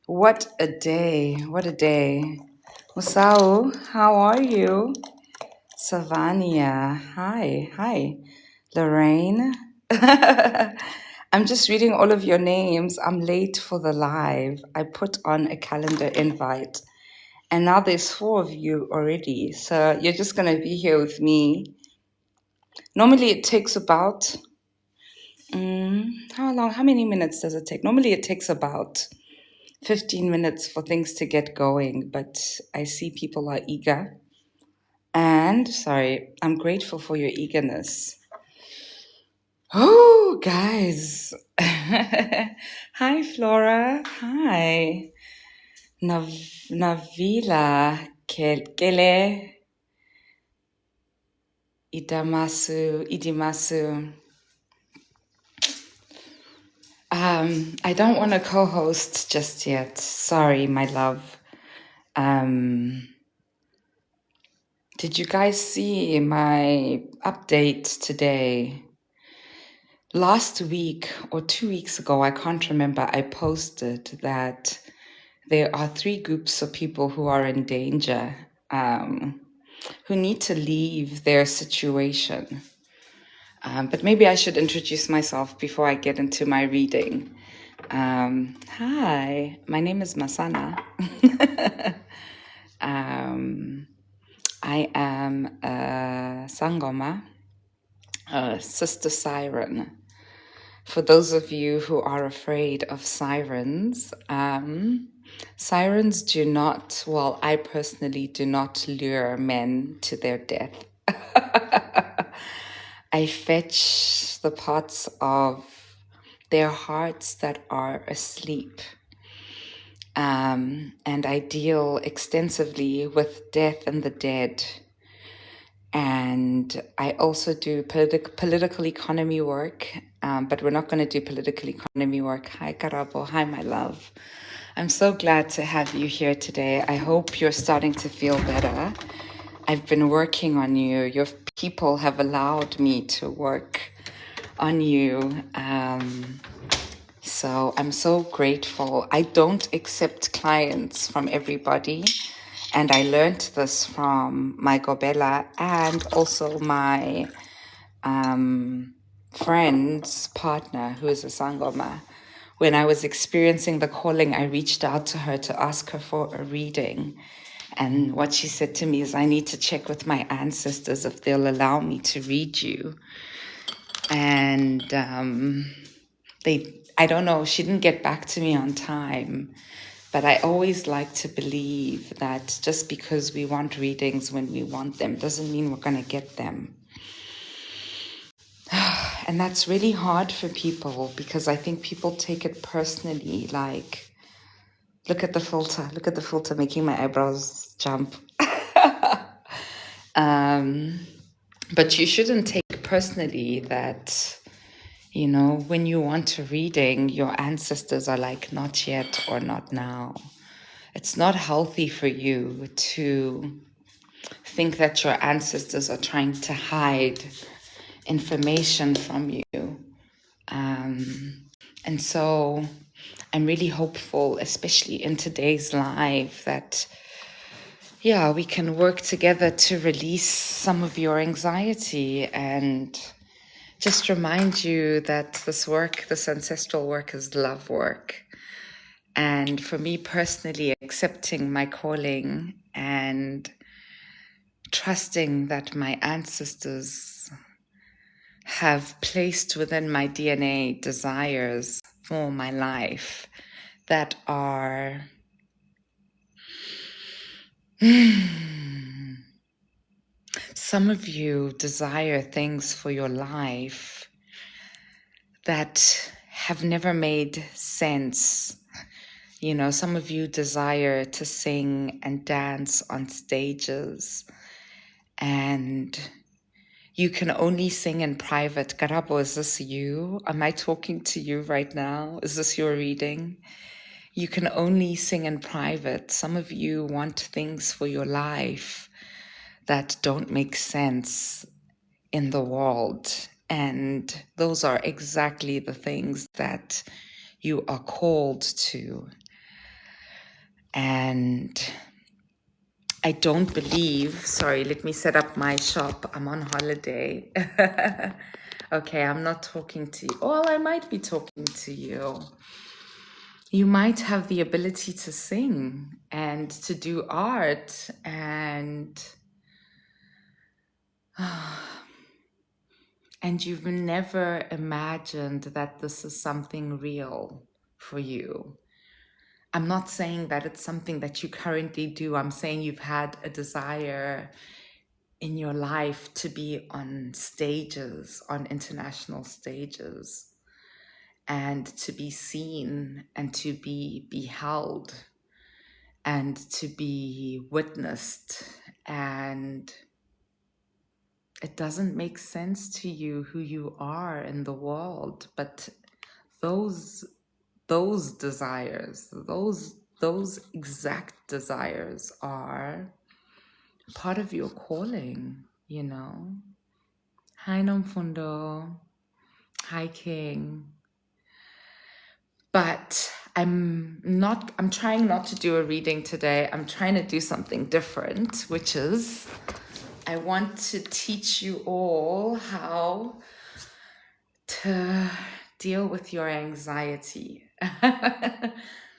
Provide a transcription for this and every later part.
What a day. What a day. Musau, how are you? Savania, hi. Hi. Lorraine. I'm just reading all of your names. I'm late for the live. I put on a calendar invite, and now there's 4 of you already. So you're just going to be here with me. Normally it takes about, how long? How many minutes does it take? Normally it takes about 15 minutes for things to get going, but I see people are eager. And, sorry, I'm grateful for your eagerness. Oh, guys. Hi, Flora. Hi. Navila Kele Idimasu. I don't want to co-host just yet. Sorry, my love. Did you guys see my update today? Last week or 2 weeks ago, I can't remember, I posted that there are 3 groups of people who are in danger, who need to leave their situation. But maybe I should introduce myself before I get into my reading. Hi, my name is Masana. I am a Sangoma, Sister Siren. For those of you who are afraid of sirens, sirens do not, well, I personally do not lure men to their death. I fetch the parts of their hearts that are asleep. And I deal extensively with death and the dead. And I also do political economy work, but we're not going to do political economy work. Hi, Karabo. Hi, my love. I'm so glad to have you here today. I hope you're starting to feel better. I've been working on you. Your people have allowed me to work on you. So I'm so grateful. I don't accept clients from everybody. And I learned this from my Gobela and also my friend's partner, who is a Sangoma. When I was experiencing the calling, I reached out to her to ask her for a reading. And what she said to me is, I need to check with my ancestors if they'll allow me to read you. And I don't know, she didn't get back to me on time. But I always like to believe that just because we want readings when we want them doesn't mean we're going to get them. And that's really hard for people because I think people take it personally. Like, look at the filter making my eyebrows jump. But you shouldn't take personally that, you know, when you want a reading, your ancestors are like, not yet or not now. It's not healthy for you to think that your ancestors are trying to hide information from you. And so I'm really hopeful, especially in today's life, that, yeah, we can work together to release some of your anxiety and just remind you that this work, this ancestral work, is love work. And for me personally, accepting my calling and trusting that my ancestors have placed within my DNA desires for my life that are some of you desire things for your life that have never made sense. You know, some of you desire to sing and dance on stages, and you can only sing in private. Karabo, is this you? Am I talking to you right now? Is this your reading? You can only sing in private. Some of you want things for your life that don't make sense in the world. And those are exactly the things that you are called to. And I don't believe, sorry, let me set up my shop. I'm on holiday. Okay, I'm not talking to you. Well, I might be talking to you. You might have the ability to sing and to do art and you've never imagined that this is something real for you. I'm not saying that it's something that you currently do. I'm saying you've had a desire in your life to be on stages, on international stages, and to be seen and to be beheld and to be witnessed. And it doesn't make sense to you who you are in the world, but those desires, those exact desires are part of your calling, you know. Hi Nomfundo, hi King. But I'm trying not to do a reading today. I'm trying to do something different, which is I want to teach you all how to deal with your anxiety.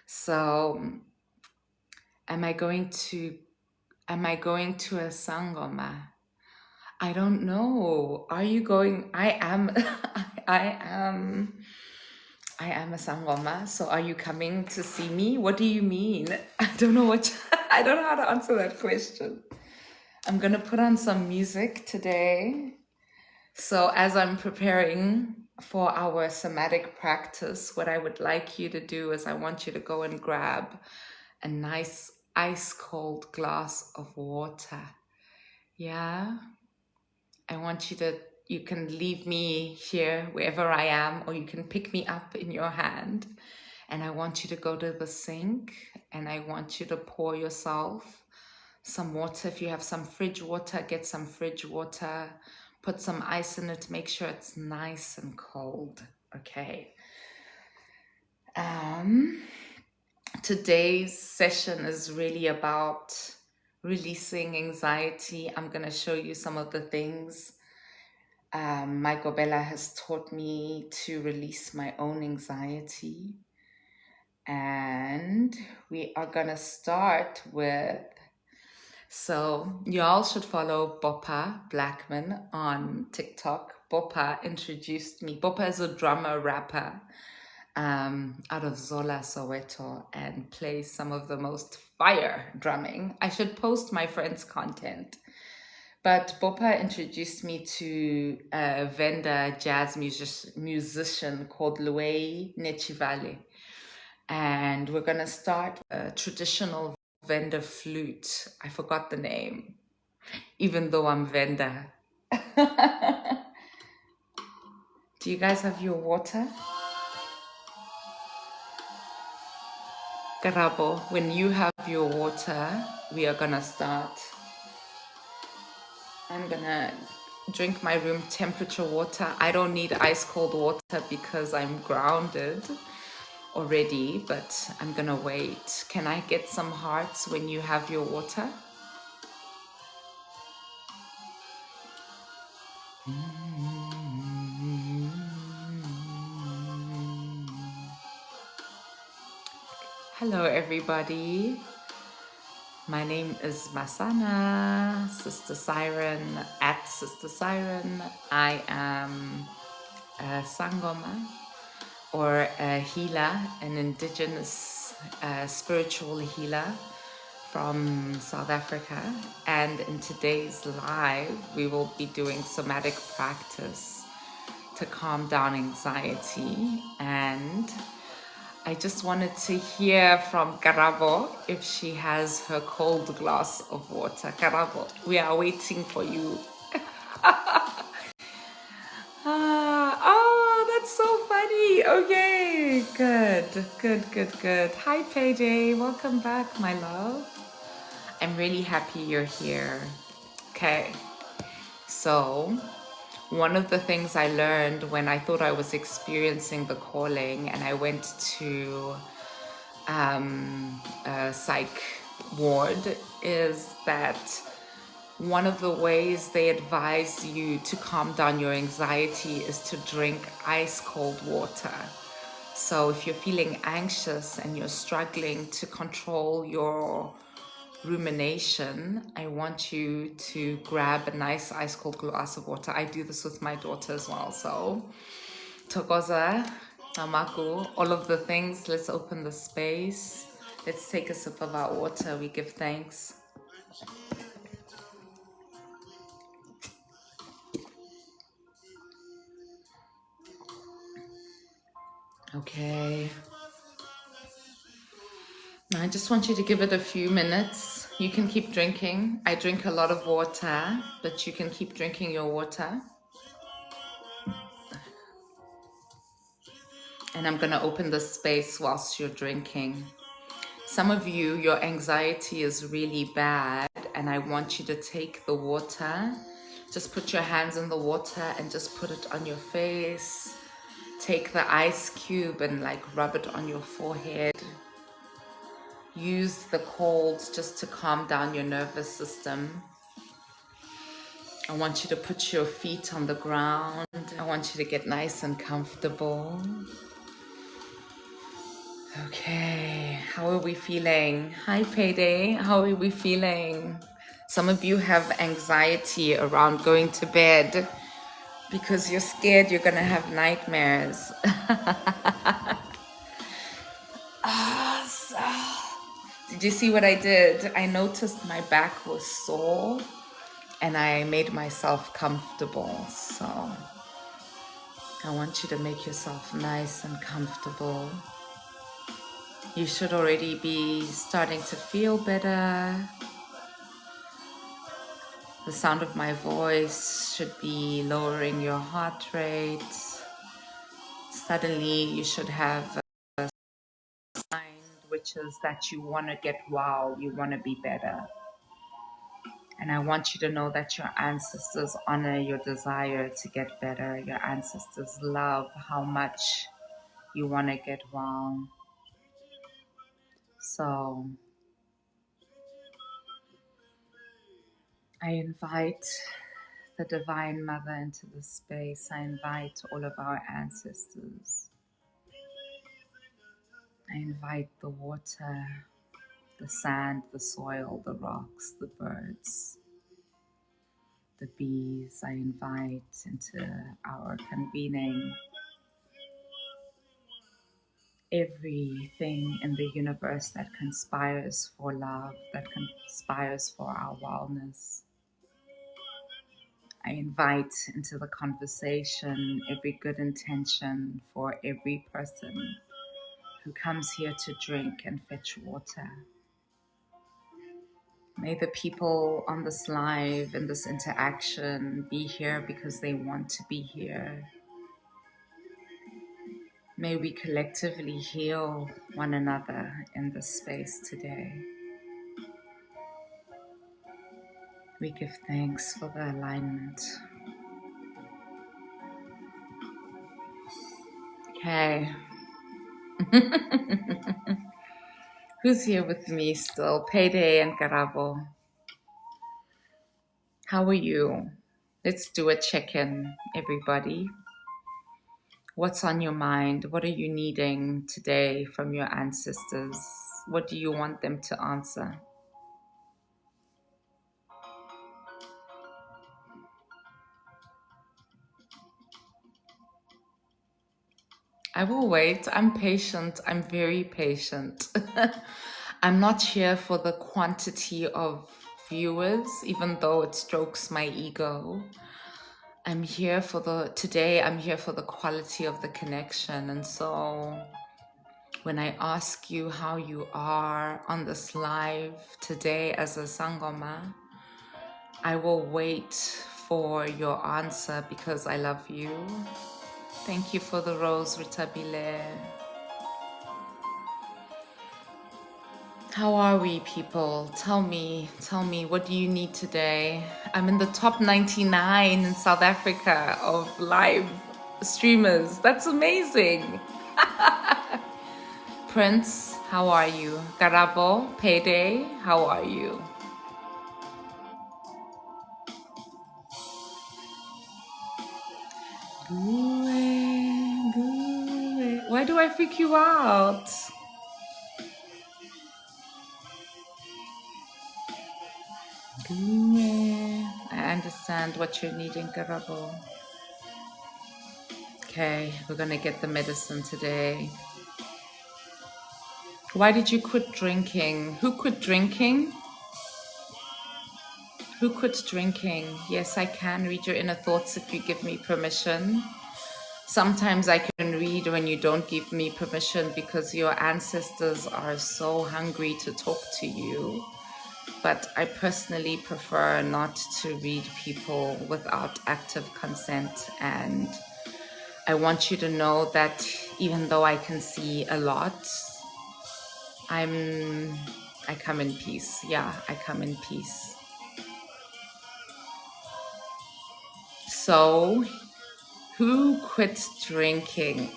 So, am I going to a sangoma? I don't know. Are you going? I am I am a sangoma. So are you coming to see me? What do you mean? I don't know I don't know how to answer that question. I'm going to put on some music today. So as I'm preparing for our somatic practice, what I would like you to do is I want you to go and grab a nice ice cold glass of water. Yeah. I want you can leave me here wherever I am, or you can pick me up in your hand. And I want you to go to the sink and I want you to pour yourself some water. If you have some fridge water, get some fridge water, put some ice in it, make sure it's nice and cold. Okay. Today's session is really about releasing anxiety. I'm going to show you some of the things Michael Bella has taught me to release my own anxiety. And we are going to start with, so y'all should follow Boppa Blackman on TikTok. Boppa introduced me. Boppa is a drummer rapper out of Zola, Soweto, and plays some of the most fire drumming. I should post my friend's content. But Boppa introduced me to a Venda jazz musician called Luei Nechivale. And we're going to start a traditional Venda flute. I forgot the name, even though I'm Venda. Do you guys have your water? Karabo, when you have your water, we are going to start. I'm gonna drink my room temperature water. I don't need ice cold water because I'm grounded already, but I'm gonna wait. Can I get some hearts when you have your water? Hello everybody. My name is Masana, Sister Siren, at Sister Siren. I am a Sangoma, or a healer, an indigenous spiritual healer from South Africa. And in today's live, we will be doing somatic practice to calm down anxiety. And I just wanted to hear from Karabo if she has her cold glass of water. Karabo, we are waiting for you. Oh, that's so funny. Okay, good. Hi, PJ. Welcome back, my love. I'm really happy you're here. Okay, so one of the things I learned when I thought I was experiencing the calling and I went to a psych ward is that one of the ways they advise you to calm down your anxiety is to drink ice cold water. So if you're feeling anxious and you're struggling to control your rumination, I want you to grab a nice ice cold glass of water. I do this with my daughter as well. So Tokoza, Tamaku, all of the things. Let's open the space. Let's take a sip of our water. We give thanks. Okay. Now I just want you to give it a few minutes. You can keep drinking. I drink a lot of water, but you can keep drinking your water. And I'm going to open the space whilst you're drinking. Some of you, your anxiety is really bad, and I want you to take the water. Just put your hands in the water and just put it on your face. Take the ice cube and like rub it on your forehead. Use the cold just to calm down your nervous system. I want you to put your feet on the ground. I want you to get nice and comfortable. Okay, how are we feeling? Hi, Payday. How are we feeling? Some of you have anxiety around going to bed because you're scared you're going to have nightmares. Did you see what I did? I noticed my back was sore and I made myself comfortable. So I want you to make yourself nice and comfortable. You should already be starting to feel better. The sound of my voice should be lowering your heart rate. Suddenly you should have a sign, which is that you want to get well, you want to be better. And I want you to know that your ancestors honor your desire to get better. Your ancestors love how much you want to get well. So I invite the Divine Mother into the space. I invite all of our ancestors. I invite the water, the sand, the soil, the rocks, the birds, the bees. I invite into our convening everything in the universe that conspires for love, that conspires for our wellness. I invite into the conversation every good intention for every person who comes here to drink and fetch water. May the people on this live and this interaction be here because they want to be here. May we collectively heal one another in this space today. We give thanks for the alignment. Okay. Who's here with me still? Payday and Karabo. How are you? Let's do a check-in, everybody. What's on your mind? What are you needing today from your ancestors? What do you want them to answer? I will wait. I'm patient. I'm very patient. I'm not here for the quantity of viewers, even though it strokes my ego. I'm here for the quality of the connection. And so when I ask you how you are on this live today as a Sangoma, I will wait for your answer because I love you. Thank you for the rose, Ritabile. How are we, people? Tell me, what do you need today? I'm in the top 99 in South Africa of live streamers. That's amazing. Prince, how are you? Garabo, Payday, how are you? Why do I freak you out? I understand what you're needing, Garabo. Okay, we're gonna get the medicine today. Why did you quit drinking? Who quit drinking? Who quit drinking? Yes, I can read your inner thoughts if you give me permission. Sometimes I can read when you don't give me permission because your ancestors are so hungry to talk to you. But I personally prefer not to read people without active consent. And I want you to know that even though I can see a lot, I come in peace. Yeah, I come in peace. So, who quit drinking?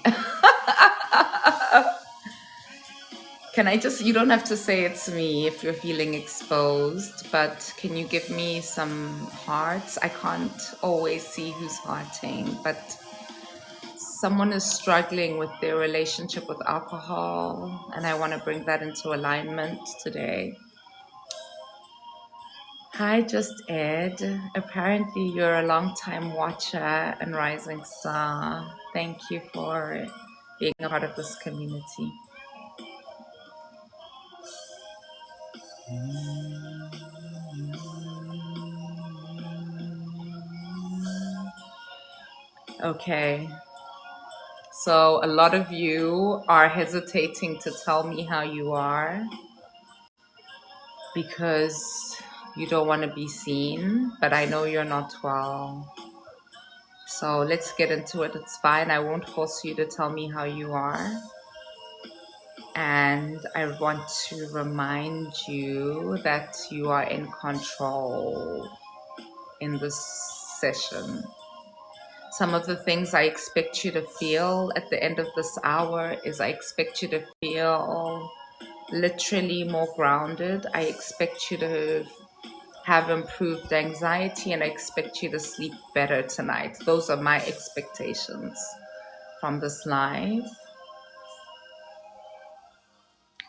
Can I just, you don't have to say it's me if you're feeling exposed, but can you give me some hearts? I can't always see who's hearting, but someone is struggling with their relationship with alcohol, and I want to bring that into alignment today. Hi, Just Ed. Apparently, you're a long-time watcher and rising star. Thank you for being a part of this community. Okay, so a lot of you are hesitating to tell me how you are because you don't want to be seen, but I know you're not well. So let's get into it. It's fine. I won't force you to tell me how you are. And I want to remind you that you are in control in this session. Some of the things I expect you to feel at the end of this hour is I expect you to feel literally more grounded. I expect you to have improved anxiety, and I expect you to sleep better tonight. Those are my expectations from this live.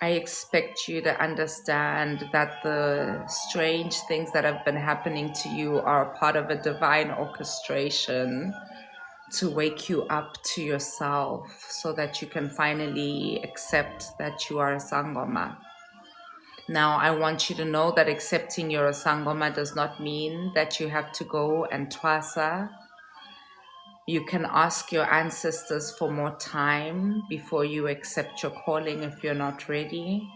I expect you to understand that the strange things that have been happening to you are a part of a divine orchestration to wake you up to yourself so that you can finally accept that you are a Sangoma. Now, I want you to know that accepting you're a Sangoma does not mean that you have to go and twasa. You can ask your ancestors for more time before you accept your calling if you're not ready.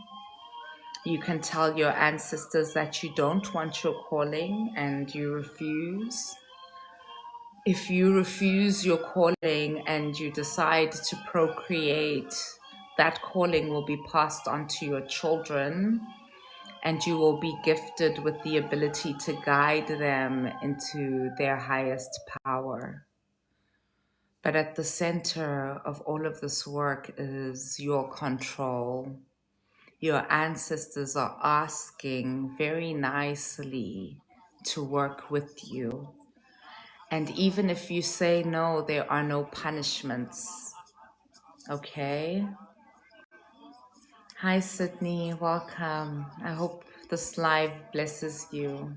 You can tell your ancestors that you don't want your calling and you refuse. If you refuse your calling and you decide to procreate, that calling will be passed on to your children, and you will be gifted with the ability to guide them into their highest power. But at the center of all of this work is your control. Your ancestors are asking very nicely to work with you. And even if you say no, there are no punishments. Okay? Hi, Sydney. Welcome. I hope this live blesses you.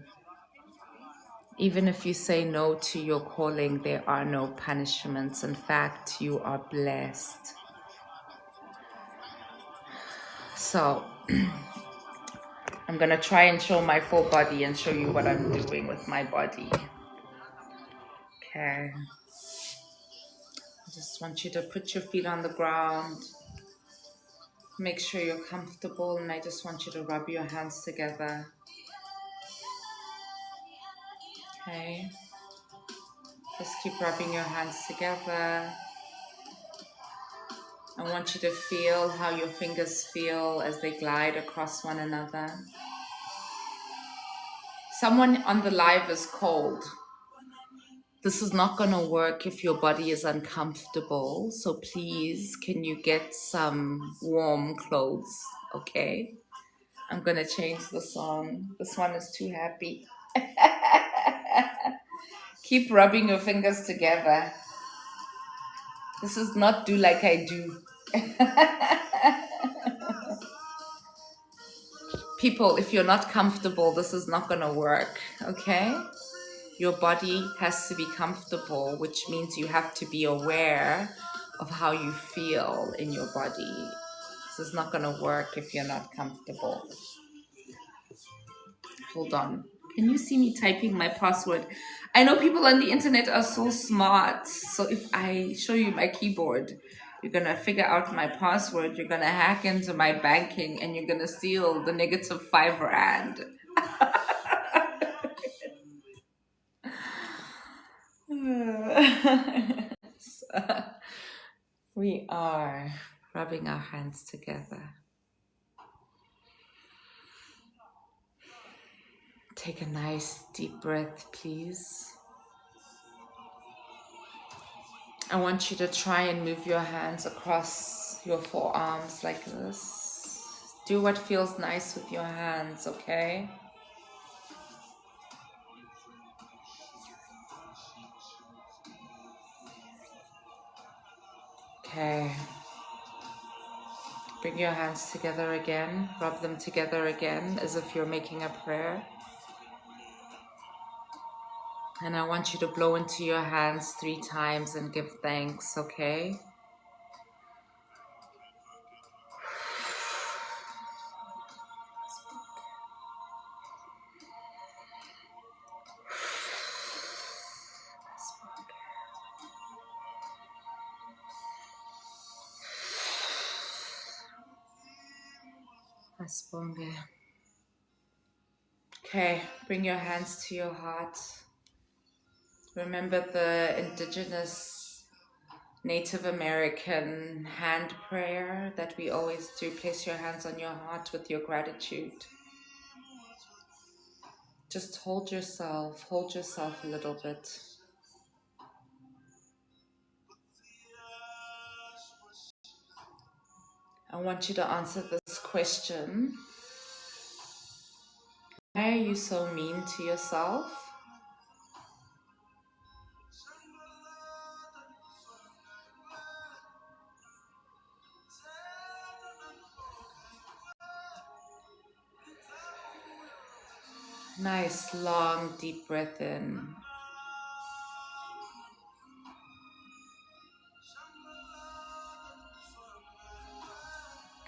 Even if you say no to your calling, there are no punishments. In fact, you are blessed. So, I'm going to try and show my full body and show you what I'm doing with my body. Okay. I just want you to put your feet on the ground. Make sure you're comfortable, and I just want you to rub your hands together. Okay. Just keep rubbing your hands together. I want you to feel how your fingers feel as they glide across one another. Someone on the live is cold. This is not going to work if your body is uncomfortable. So please, can you get some warm clothes? Okay. I'm going to change the song. This one is too happy. Keep rubbing your fingers together. This is not do like I do. People, if you're not comfortable, this is not going to work. Okay? Your body has to be comfortable, which means you have to be aware of how you feel in your body. This is not going to work if you're not comfortable. Hold on. Can you see me typing my password? I know people on the internet are so smart. So if I show you my keyboard, you're going to figure out my password. You're going to hack into my banking and you're going to steal the negative 5 rand. So, we are rubbing our hands together. Take a nice deep breath, please. I want you to try and move your hands across your forearms like this. Do what feels nice with your hands, okay? Okay. Bring your hands together again. Rub them together again as if you're making a prayer. And I want you to blow into your hands 3 times and give thanks, okay? Okay, bring your hands to your heart. Remember the indigenous Native American hand prayer that we always do. Place your hands on your heart with your gratitude. Just hold yourself a little bit. I want you to answer this question. Why are you so mean to yourself? Nice, long, deep breath in.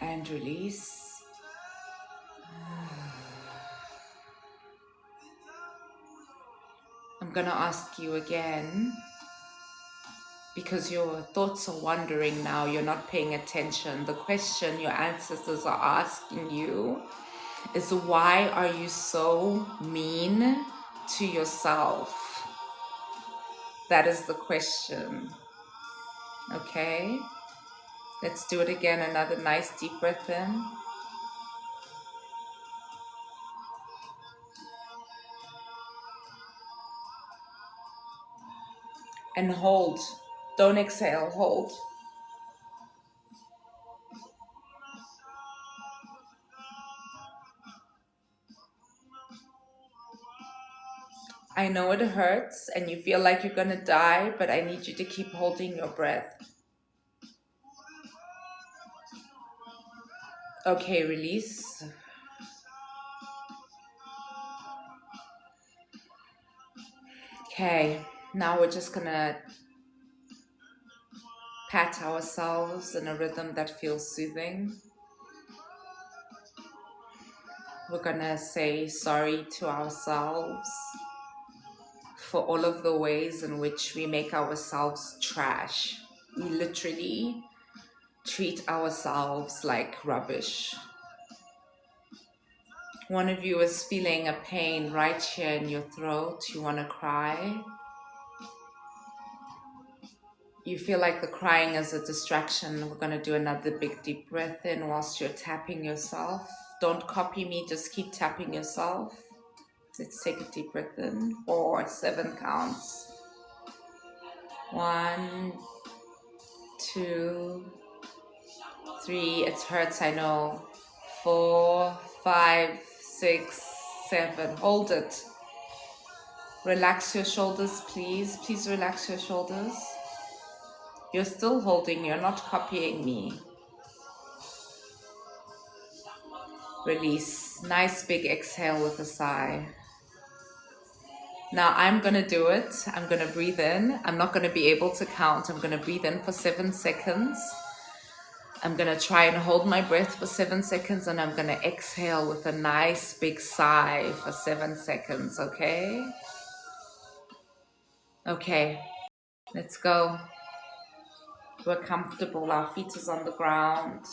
And release. I'm going to ask you again, because your thoughts are wandering now, you're not paying attention. The question your ancestors are asking you is, why are you so mean to yourself? That is the question. Okay? Let's do it again. Another nice deep breath in. And hold. Don't exhale, hold. I know it hurts and you feel like you're gonna die, but I need you to keep holding your breath. Okay, release. Okay, now we're just gonna pat ourselves in a rhythm that feels soothing. We're gonna say sorry to ourselves for all of the ways in which we make ourselves trash. We literally treat ourselves like rubbish. One of you is feeling a pain right here in your throat. You want to cry. you feel like the crying is a distraction, we're going to do another big deep breath in whilst you're tapping yourself. Don't copy me, just keep tapping yourself. Let's take a deep breath in. 4, 7 counts. 1, 2, 3. It hurts, I know. 4, 5, 6, 7. Hold it. Relax your shoulders, please. Please relax your shoulders. You're still holding, you're not copying me. Release. Nice big exhale with a sigh. Now I'm going to do it. I'm going to breathe in. I'm not going to be able to count. I'm going to breathe in for 7 seconds. I'm going to try and hold my breath for 7 seconds, and I'm going to exhale with a nice big sigh for 7 seconds, okay? Okay, let's go. We're comfortable. Our feet is on the ground.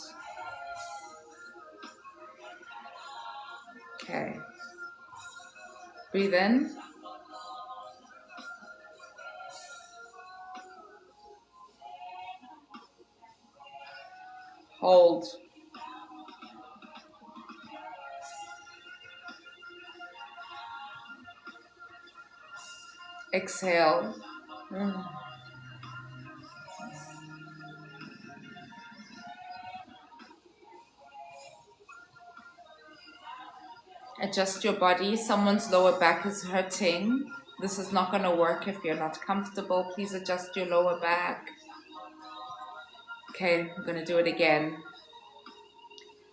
Okay. Breathe in. Hold. Exhale. Adjust your body. Someone's lower back is hurting. This is not going to work if you're not comfortable. Please adjust your lower back. Okay, I'm going to do it again.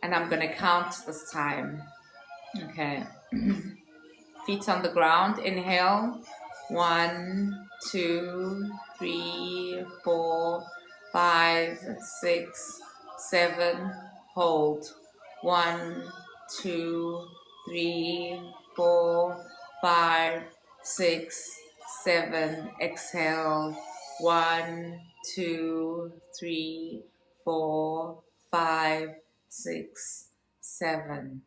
And I'm going to count this time. Okay. Feet on the ground. Inhale. 1, 2, 3, 4, 5, 6, 7. Hold. 1, 2, 3, 4, 5, 6, 7. Exhale. 1, 2, 3, 4, 5, 6, 7.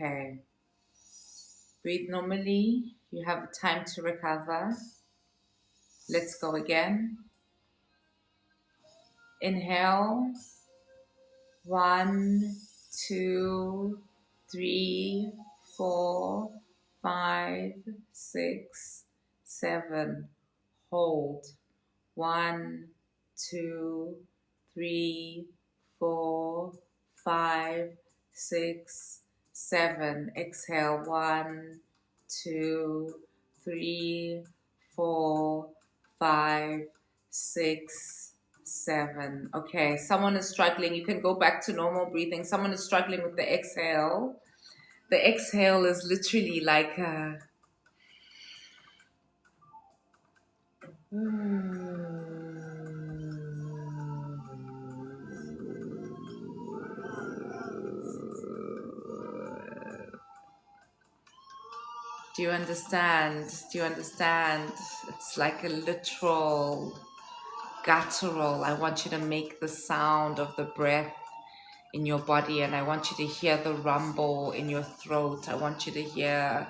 Okay. Breathe normally. You have time to recover. Let's go again. Inhale. 1, 2, 3, 4, 5, 6, 7. Hold. 1, 2, 3, 4, 5, 6, 7. Exhale. 1, 2, 3, 4, 5, 6, 7. Okay, someone is struggling. You can go back to normal breathing. Someone is struggling with the exhale. The exhale is literally like a... Do you understand? Do you understand? It's like a literal guttural. I want you to make the sound of the breath in your body, and I want you to hear the rumble in your throat. I want you to hear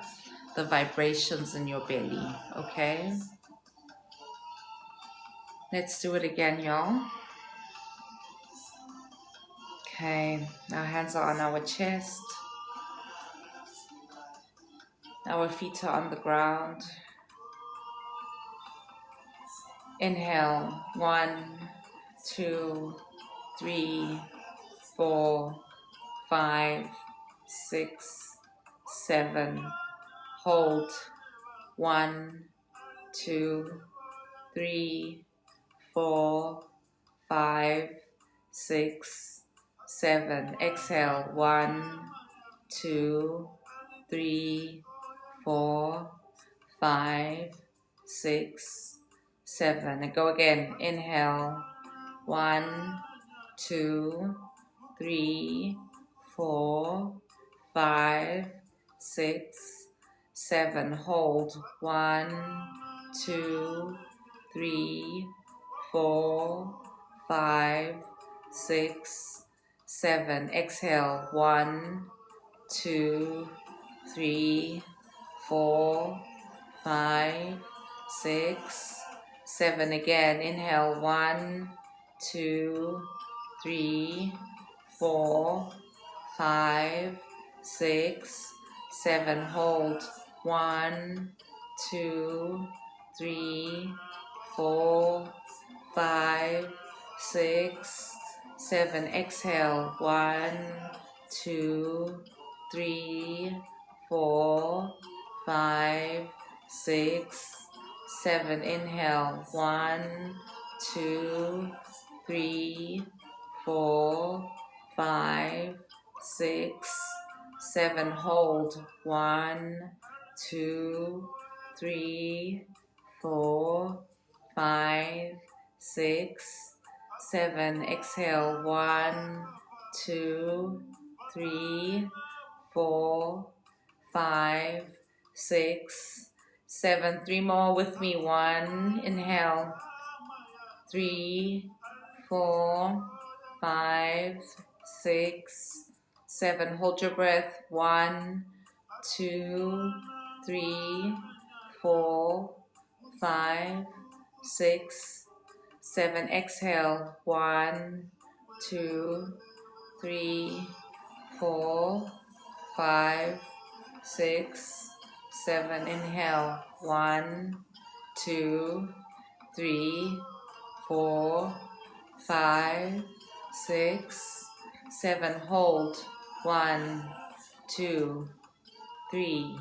the vibrations in your belly, okay? Let's do it again, y'all. Okay, our hands are on our chest. Our feet are on the ground. Inhale. 1, 2, 3, 4, 5, 6, 7. Hold. 1, 2, 3, 4, 5, 6, 7. Exhale. 1, 2, 3, 4, 5, 6, 7. And go again. Inhale. 1, 2, 3, 4, 5, 6, 7. Hold. 1, 2, 3, 4, 5, 6, 7. Exhale. 1, 2, 3, 4, 5, 6, 7 again. Inhale, 1, 2, 3, 4, 5, 6, 7. Hold. 1, 2, 3, 4, 5, 6, 7. Exhale. 1, 2, 3, 4, 5, 6, 7. Inhale. 1, 2, 3, 4, 5, 6, 7. Hold. 1, 2, 3, 4, 5, 6, 7. Exhale. 1, 2, 3, 4, 5, 6, 7. 3 more with me. 1. Inhale. 3, 4, 5, 6, 7. Hold your breath. 1, 2, 3, 4, 5, 6, 7. Exhale. 1, 2, 3, 4, 5, 6, 7. Inhale. 1, 2, 3, 4, 5, 6, 7. Hold. 1, 2, 3,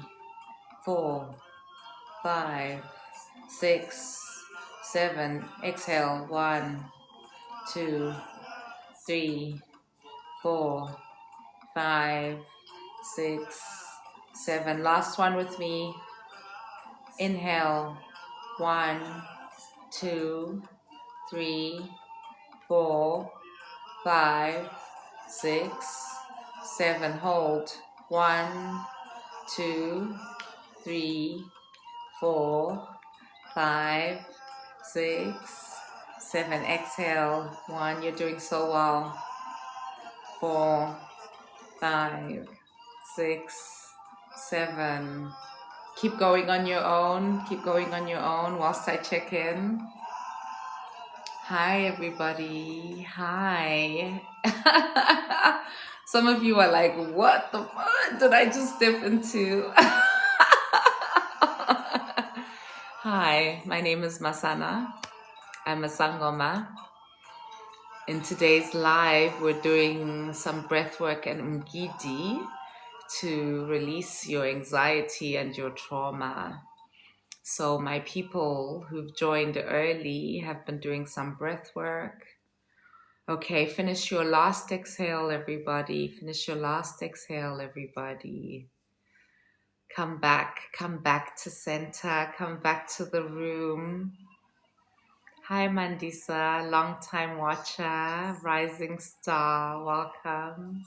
4, 5, 6, 7. Exhale. 1, 2, 3, 4, 5, 6, 7. Last one with me. Inhale. 1, 2, 3, 4, 5, 6, 7. Hold. 1, 2, 3, 4, 5, 6, 7. Exhale. 1. You're doing so well. 4, 5, 6, 7. Keep going on your own. Keep going on your own whilst I check in. Hi, everybody. Hi. Some of you are like, what the fuck did I just step into? Hi, my name is Masana. I'm a Sangoma. In today's live, we're doing some breathwork and Mgidi to release your anxiety and your trauma. So my people who've joined early have been doing some breath work. Okay, finish your last exhale, everybody. Finish your last exhale, everybody. Come back to center, come back to the room. Hi, Mandisa, long time watcher, rising star, welcome.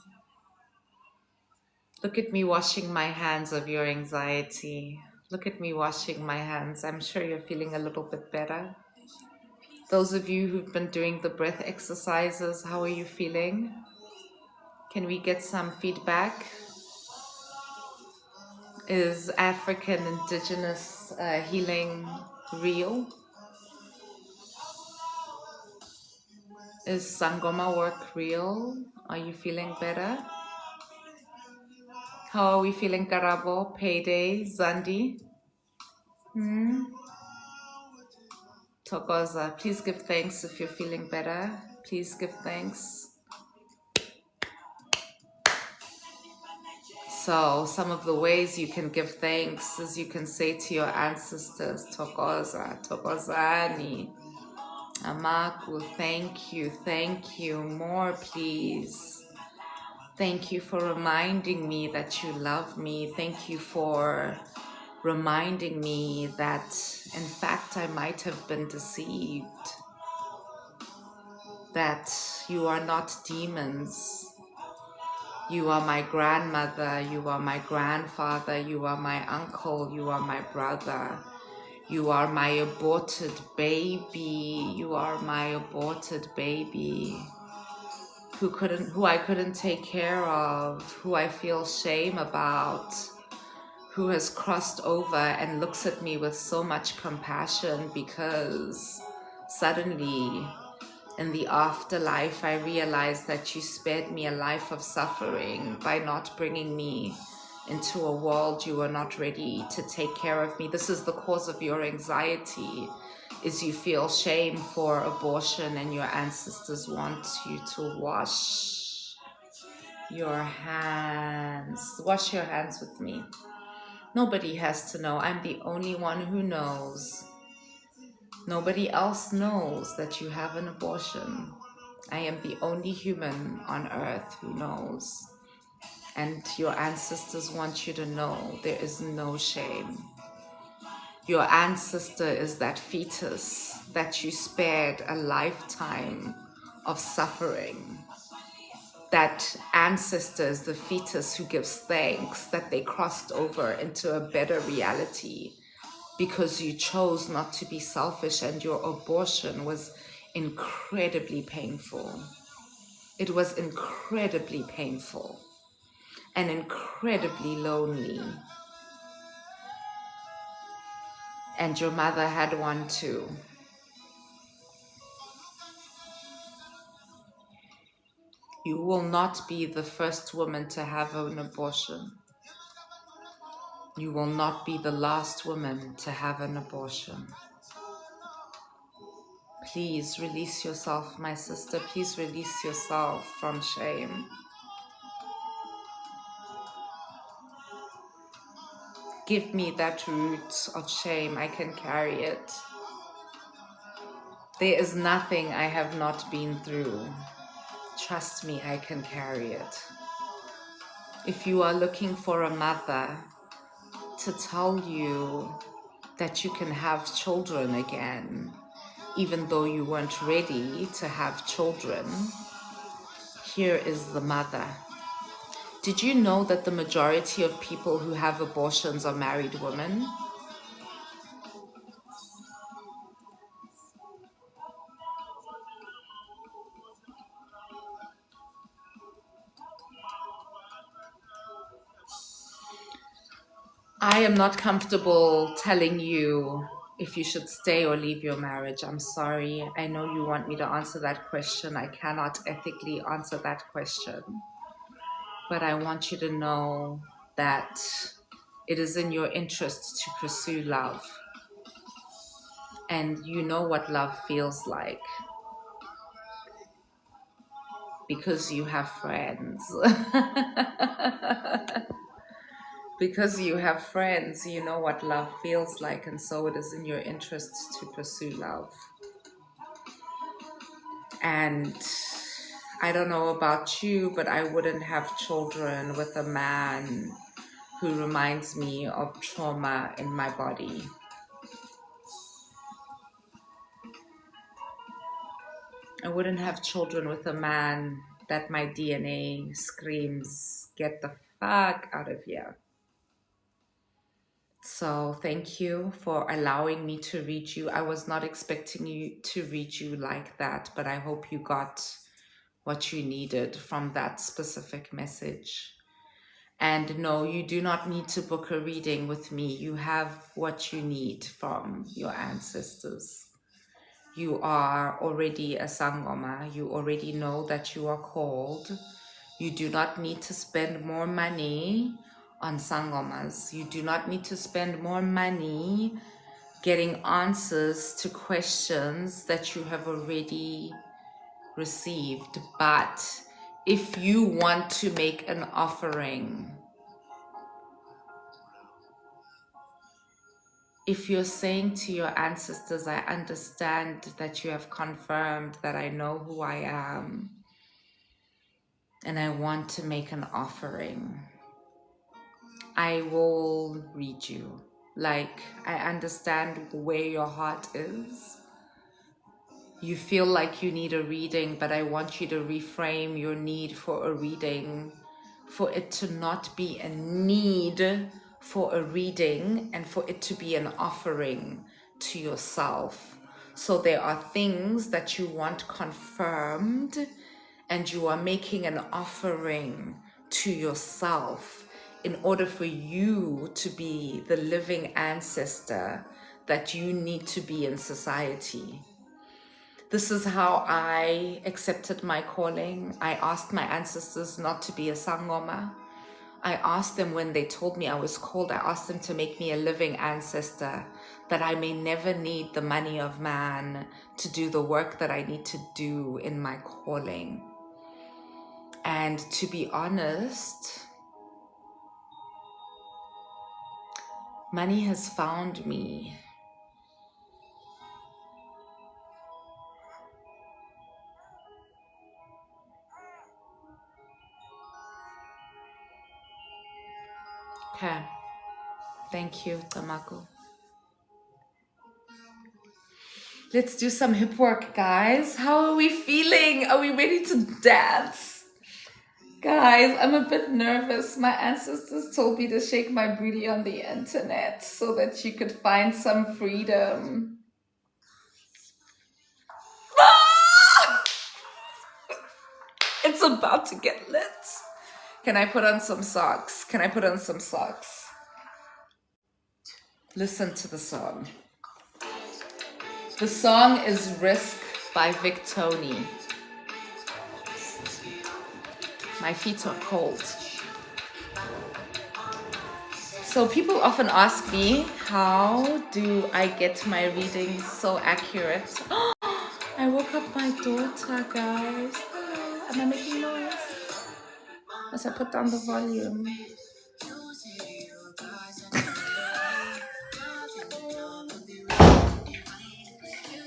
Look at me washing my hands of your anxiety. Look at me washing my hands. I'm sure you're feeling a little bit better. Those of you who've been doing the breath exercises, how are you feeling? Can we get some feedback? Is African indigenous healing real? Is Sangoma work real? Are you feeling better? How are we feeling, Karabo, Payday, Zandi? Tokoza, please give thanks if you're feeling better. Please give thanks. So some of the ways you can give thanks is you can say to your ancestors, Tokoza, Tokozani, Amaku, thank you, more please. Thank you for reminding me that you love me. Thank you for reminding me that, in fact, I might have been deceived, that you are not demons. You are my grandmother, you are my grandfather, you are my uncle, you are my brother. You are my aborted baby. You are my aborted baby who I couldn't take care of, who I feel shame about, who has crossed over and looks at me with so much compassion, because suddenly in the afterlife I realized that you spared me a life of suffering by not bringing me into a world you were not ready to take care of me. This is the cause of your anxiety, is you feel shame for abortion, and your ancestors want you to wash your hands. Wash your hands with me. Nobody has to know. I'm the only one who knows. Nobody else knows that you have an abortion. I am the only human on earth who knows. And your ancestors want you to know there is no shame. Your ancestor is that fetus that you spared a lifetime of suffering. That ancestor is the fetus who gives thanks that they crossed over into a better reality, because you chose not to be selfish, and your abortion was incredibly painful. It was incredibly painful and incredibly lonely. And your mother had one too. You will not be the first woman to have an abortion. You will not be the last woman to have an abortion. Please release yourself, my sister. Please release yourself from shame. Give me that root of shame. I can carry it. There is nothing I have not been through. Trust me, I can carry it. If you are looking for a mother to tell you that you can have children again, even though you weren't ready to have children, here is the mother. Did you know that the majority of people who have abortions are married women? I am not comfortable telling you if you should stay or leave your marriage. I'm sorry. I know you want me to answer that question. I cannot ethically answer that question. But I want you to know that it is in your interest to pursue love. And you know what love feels like, because you have friends. Because you have friends, you know what love feels like, and so it is in your interest to pursue love. And I don't know about you, but I wouldn't have children with a man who reminds me of trauma in my body. I wouldn't have children with a man that my DNA screams, get the fuck out of here. So thank you for allowing me to read you. I was not expecting you to read you like that, but I hope you got what you needed from that specific message. And no, you do not need to book a reading with me. You have what you need from your ancestors. You are already a Sangoma. You already know that you are called. You do not need to spend more money on Sangomas. You do not need to spend more money getting answers to questions that you have already received. But if you want to make an offering, if you're saying to your ancestors, I understand that you have confirmed that I know who I am, and I want to make an offering, I will read you. Like, I understand where your heart is. You feel like you need a reading, but I want you to reframe your need for a reading, for it to not be a need for a reading, and for it to be an offering to yourself. So there are things that you want confirmed, and you are making an offering to yourself in order for you to be the living ancestor that you need to be in society. This is how I accepted my calling. I asked my ancestors not to be a sangoma. I asked them when they told me I was called, I asked them to make me a living ancestor, that I may never need the money of man to do the work that I need to do in my calling. And to be honest, money has found me. Okay, thank you, Tamako. Let's do some hip work, guys. How are we feeling? Are we ready to dance? Guys, I'm a bit nervous. My ancestors told me to shake my booty on the internet so that you could find some freedom. Ah! It's about to get lit. Can I put on some socks? Can I put on some socks? Listen to the song. The song is Risk by Vic Tony. My feet are cold. So people often ask me, how do I get my readings so accurate? I woke up my daughter, guys. Am I making noise? Must I put down the volume?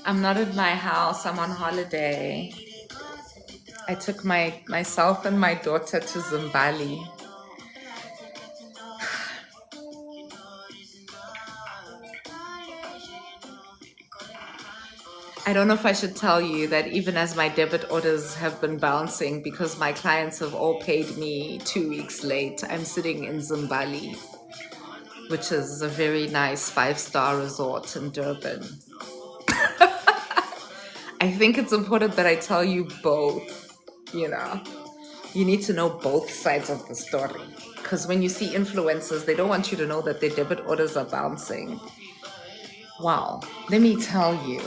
I'm not at my house. I'm on holiday. I took myself and my daughter to Zimbabwe. I don't know if I should tell you that even as my debit orders have been bouncing because my clients have all paid me 2 weeks late, I'm sitting in Zimbabwe, which is a very nice 5-star resort in Durban. I think it's important that I tell you both, you know. You need to know both sides of the story. Because when you see influencers, they don't want you to know that their debit orders are bouncing. Wow, let me tell you,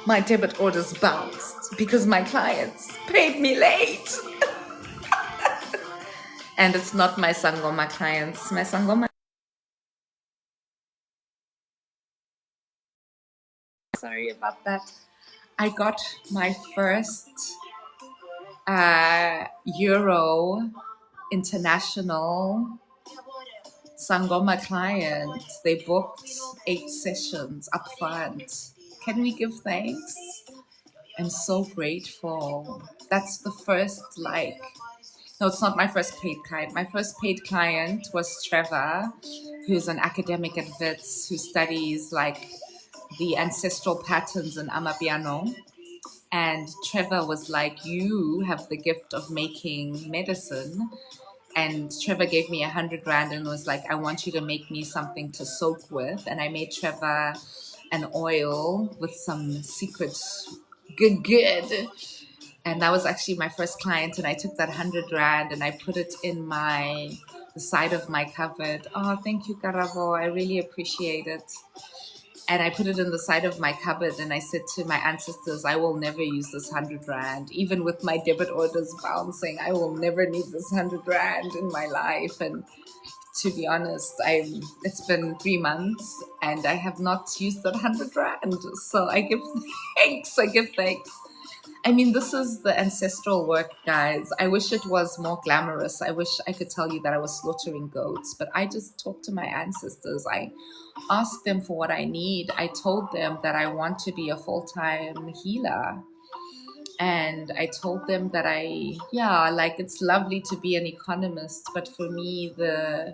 my debit orders bounced because my clients paid me late. And it's not my Sangoma clients. My Sangoma. Sorry about that. I got my first Euro international Sangoma client. They booked 8 sessions up front. Can we give thanks? I'm so grateful. That's the first, no, it's not my first paid client. My first paid client was Trevor, who's an academic at Wits who studies like the ancestral patterns in Amapiano. And Trevor was like, you have the gift of making medicine. And Trevor gave me 100 rand and was like, I want you to make me something to soak with. And I made Trevor an oil with some secret good. And that was actually my first client. And I took that 100 rand and I put it in the side of my cupboard. Oh, thank you, Karabo. I really appreciate it. And I put it in the side of my cupboard and I said to my ancestors, I will never use this 100 rand. Even with my debit orders bouncing, I will never need this 100 rand in my life. And to be honest, it's been 3 months and I have not used that 100 rand. So I give thanks. I mean, this is the ancestral work, guys. I wish it was more glamorous. I wish I could tell you that I was slaughtering goats, but I just talked to my ancestors. I asked them for what I need. I told them that I want to be a full-time healer. And I told them that it's lovely to be an economist, but for me, the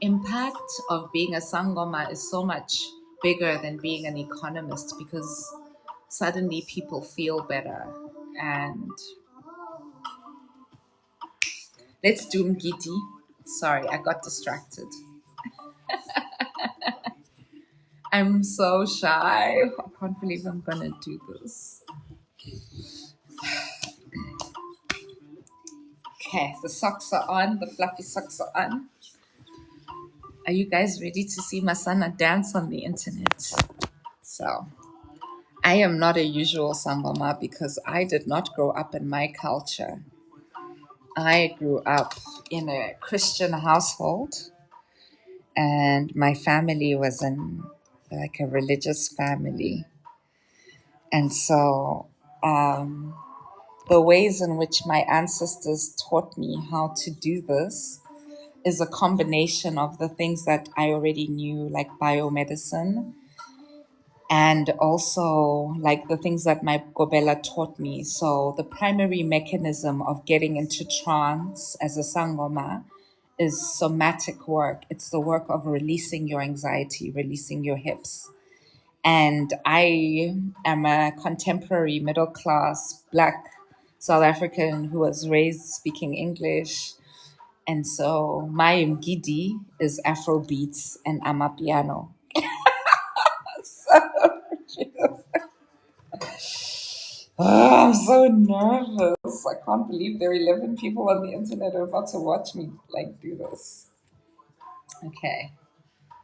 impact of being a Sangoma is so much bigger than being an economist because suddenly people feel better. And let's do Mgidi. Sorry, I got distracted. I'm so shy. I can't believe I'm gonna do this. Okay, the socks are on, the fluffy socks are on. Are you guys ready to see Masana dance on the internet? So, I am not a usual sangoma because I did not grow up in my culture. I grew up in a Christian household, and my family was in like a religious family. And so, the ways in which my ancestors taught me how to do this is a combination of the things that I already knew, like biomedicine, and also like the things that my Gobela taught me. So the primary mechanism of getting into trance as a sangoma is somatic work. It's the work of releasing your anxiety, releasing your hips. And I am a contemporary middle class Black South African who was raised speaking English. And so my Mgidi is Afro beats and Amapiano. I'm so nervous. I can't believe there are 11 people on the internet who are about to watch me like do this. Okay.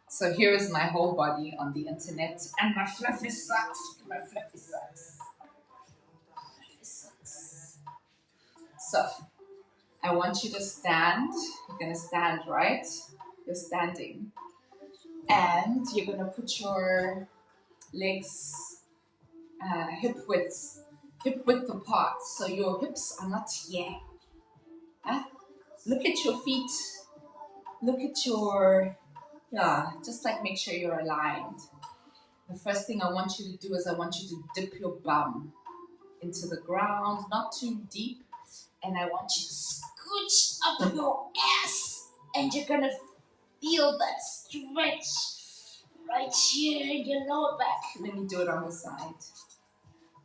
So here is my whole body on the internet and my fluffy socks. My fluffy socks. Fluffy socks. So I want you to stand. You're going to stand, right? You're standing. And you're going to put your legs hip width apart. So your hips are not here. Huh? Look at your feet. Look at your, just like make sure you're aligned. The first thing I want you to do is I want you to dip your bum into the ground, not too deep. And I want you to scooch up your ass. And you're going to feel that stretch right here in your lower back. Let me do it on the side.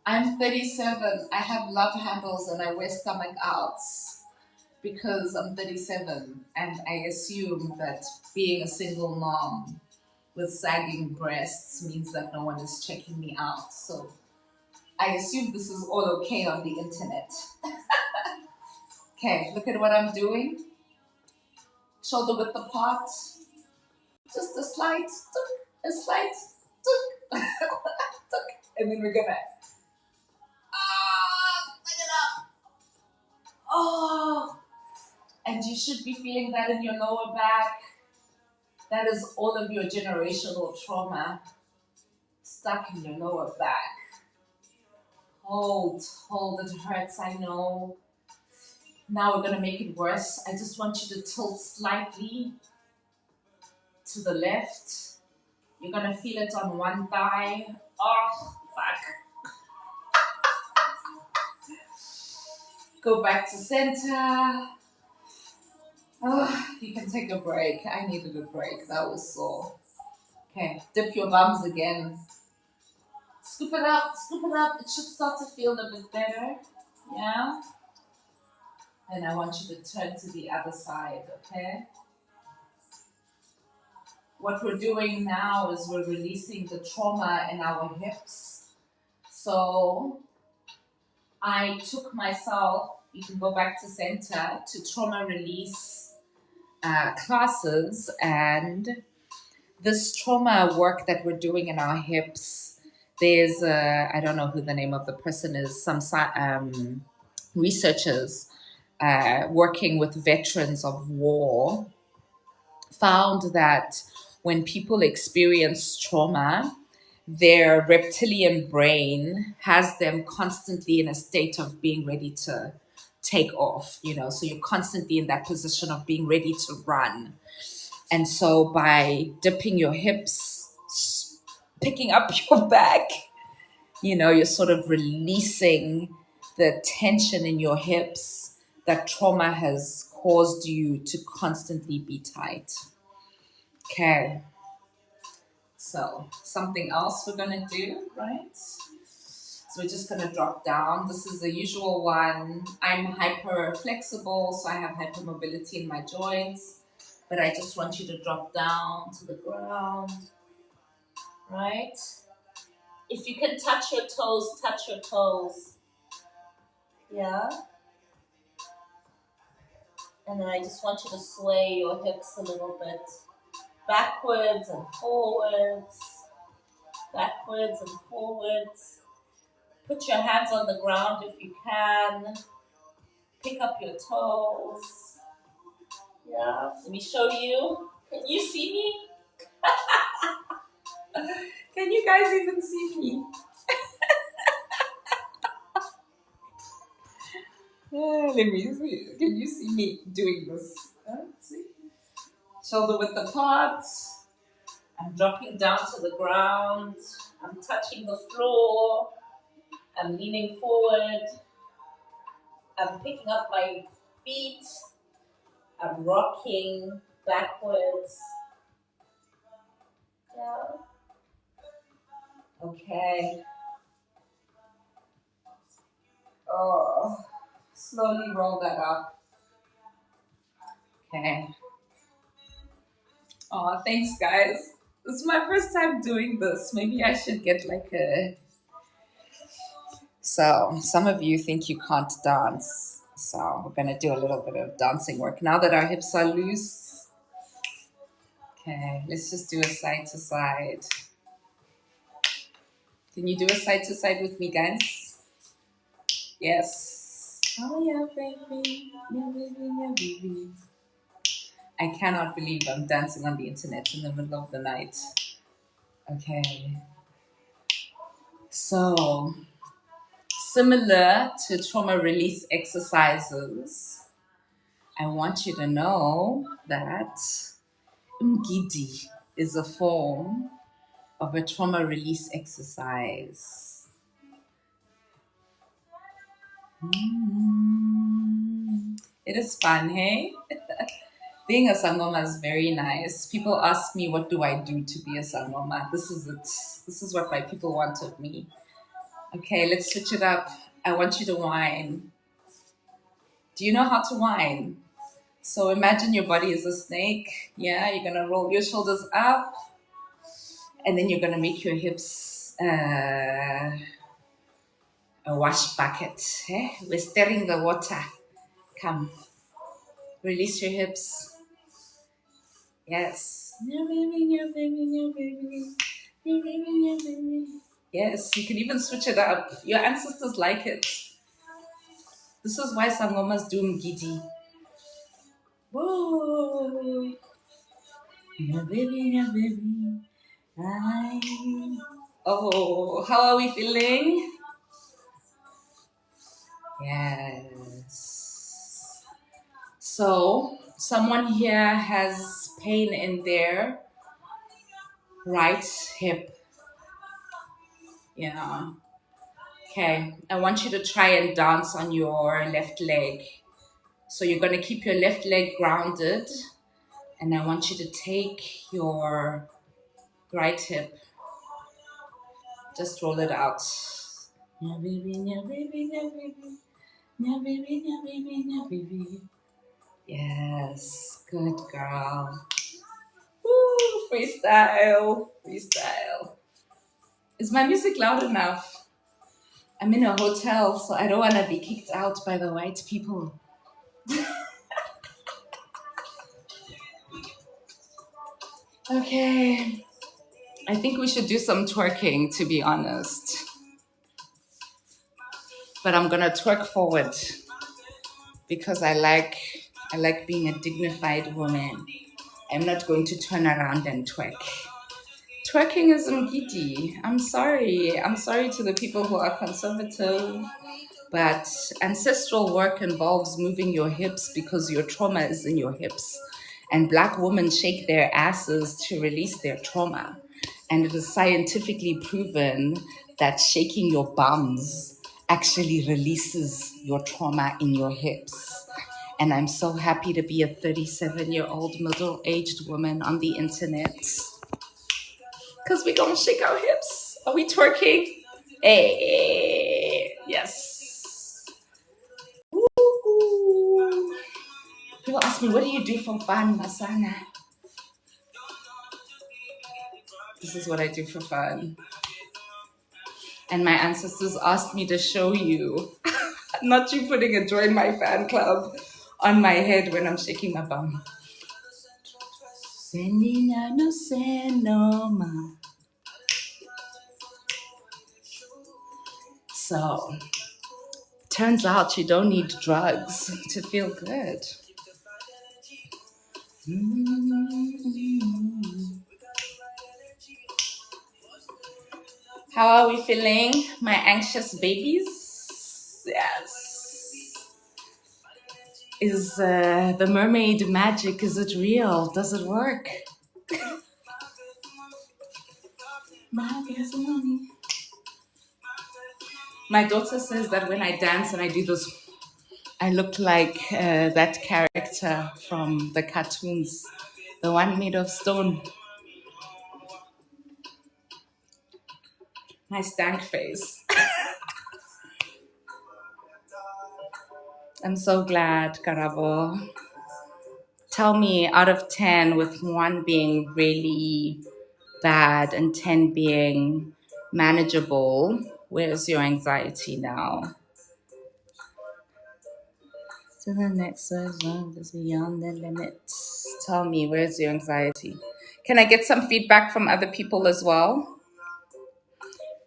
I'm 37. I have love handles and I wear stomach outs because I'm 37. And I assume that being a single mom with sagging breasts means that no one is checking me out. So I assume this is all okay on the internet. Okay, look at what I'm doing. Shoulder width apart. Just a slight, and then we're gonna, bring it up. Oh, and you should be feeling that in your lower back. That is all of your generational trauma stuck in your lower back. Hold, it hurts, I know. Now we're gonna make it worse. I just want you to tilt slightly to the left. You're gonna feel it on one thigh. Oh, fuck. Go back to center. Oh, you can take a break. I needed a break. That was sore. Okay, dip your bums again. Scoop it up, scoop it up. It should start to feel a bit better. Yeah? And I want you to turn to the other side, okay? What we're doing now is we're releasing the trauma in our hips. So I took myself, you can go back to center, to trauma release classes, and this trauma work that we're doing in our hips, there's, I don't know who the name of the person is, some researchers working with veterans of war found that when people experience trauma, their reptilian brain has them constantly in a state of being ready to take off, so you're constantly in that position of being ready to run. And so by dipping your hips, picking up your back, you're sort of releasing the tension in your hips that trauma has caused you to constantly be tight. Okay. So something else we're going to do, right? So we're just going to drop down. This is the usual one. I'm hyper flexible, so I have hypermobility in my joints. But I just want you to drop down to the ground, right? If you can touch your toes, touch your toes. Yeah? And then I just want you to sway your hips a little bit. backwards and forwards, backwards and forwards. Put your hands on the ground if you can. Pick up your toes. Yeah, let me show you. Can you see me? Can you guys even see me? Let me see. Can you see me doing this? See? Shoulder width apart. I'm dropping down to the ground. I'm touching the floor. I'm leaning forward. I'm picking up my feet. I'm rocking backwards. Yeah. Okay. Oh, slowly roll that up. Okay. Oh, thanks, guys. This is my first time doing this. Maybe I should get like a. So, some of you think you can't dance. So, we're going to do a little bit of dancing work. Now that our hips are loose. Okay, let's just do a side to side. Can you do a side to side with me, guys? Yes. Oh, yeah, baby. Yeah, baby, yeah, baby. I cannot believe I'm dancing on the internet in the middle of the night. Okay. So, similar to trauma release exercises, I want you to know that Mgidi is a form of a trauma release exercise. It is fun, hey? Being a sangoma is very nice. People ask me, what do I do to be a sangoma? This is it. This is what my people want of me. Okay, let's switch it up. I want you to whine. Do you know how to whine? So imagine your body is a snake. Yeah, you're going to roll your shoulders up. And then you're going to make your hips a wash bucket. Eh? We're stirring the water. Come. Release your hips. Yes. Your baby, your baby, your baby. Your baby, your baby. Yes, you can even switch it up. Your ancestors like it. This is why sangomas do Mgidi. Whoa. Your baby, your baby. Hi. Oh, how are we feeling? Yes. So, someone here has pain in their right hip. Yeah. Okay. I want you to try and dance on your left leg. So, you're going to keep your left leg grounded. And I want you to take your right hip. Just roll it out. Yeah, baby, yeah, baby, yeah, baby. Yeah, baby, yeah, baby, yeah, baby. Yes, good girl. Woo, freestyle, freestyle. Is my music loud enough? I'm in a hotel, so I don't want to be kicked out by the white people. Okay. I think we should do some twerking, to be honest. But I'm gonna twerk forward because I like being a dignified woman. I'm not going to turn around and twerk. Twerking is Mgidi. I'm sorry. I'm sorry to the people who are conservative. But ancestral work involves moving your hips because your trauma is in your hips. And Black women shake their asses to release their trauma. And it is scientifically proven that shaking your bums actually releases your trauma in your hips. And I'm so happy to be a 37-year-old middle-aged woman on the internet. Because we're going to shake our hips. Are we twerking? Hey, yes. Ooh. People ask me, what do you do for fun, Masana? This is what I do for fun. And my ancestors asked me to show you. Not you putting a join my fan club on my head when I'm shaking my bum. Senina no senoma. So, turns out you don't need drugs to feel good. How are we feeling, my anxious babies? Yes. Is the mermaid magic, is it real? Does it work? My daughter says that when I dance and I do this, I look like that character from the cartoons, the one made of stone. My stank face. I'm so glad, Karabo. Tell me, out of 10, with 1 being really bad and 10 being manageable, where's your anxiety now? To the next version is beyond the limits. Tell me, where's your anxiety? Can I get some feedback from other people as well?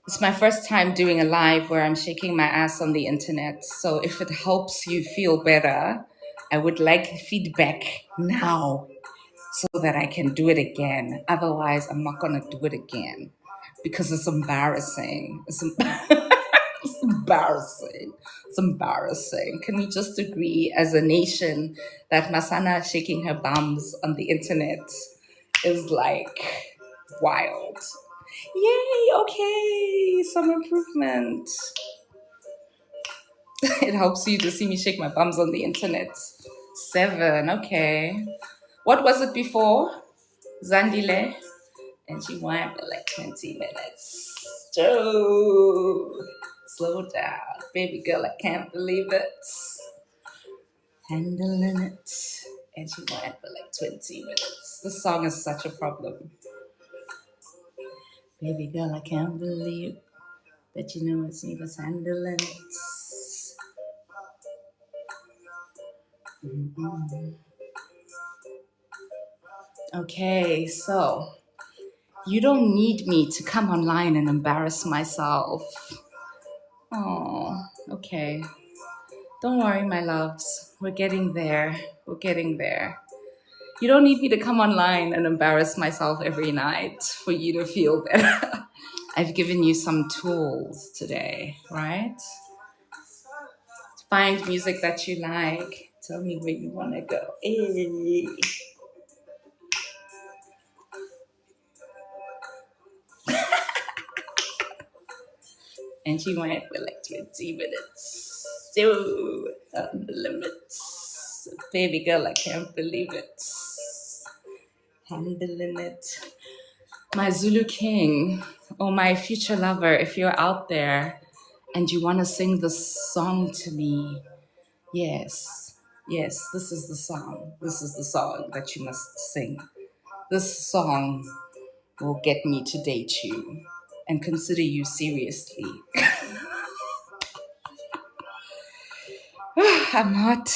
It's my first time doing a live where I'm shaking my ass on the internet. So if it helps you feel better, I would like feedback now so that I can do it again. Otherwise, I'm not going to do it again because it's embarrassing. It's embarrassing. It's embarrassing. Can we just agree as a nation that Masana shaking her bums on the internet is like wild? Yay, okay, some improvement. It helps you to see me shake my bums on the internet. 7, okay. What was it before? Zandile? And she went for like 20 minutes. Joe, slow down. Baby girl, I can't believe it. Handling it. And she went for like 20 minutes. The song is such a problem. Baby girl, I can't believe that you know it's me that's handling it. Mm-hmm. Okay, so you don't need me to come online and embarrass myself. Oh, okay. Don't worry, my loves. We're getting there. We're getting there. You don't need me to come online and embarrass myself every night for you to feel better. I've given you some tools today, right? Find music that you like. Tell me where you want to go. Hey. And she went for like 20 minutes. Still on the limits. Baby girl, I can't believe it. Handling it. My Zulu king, or my future lover, if you're out there and you want to sing this song to me, yes, this is the song. This is the song that you must sing. This song will get me to date you and consider you seriously. I'm not.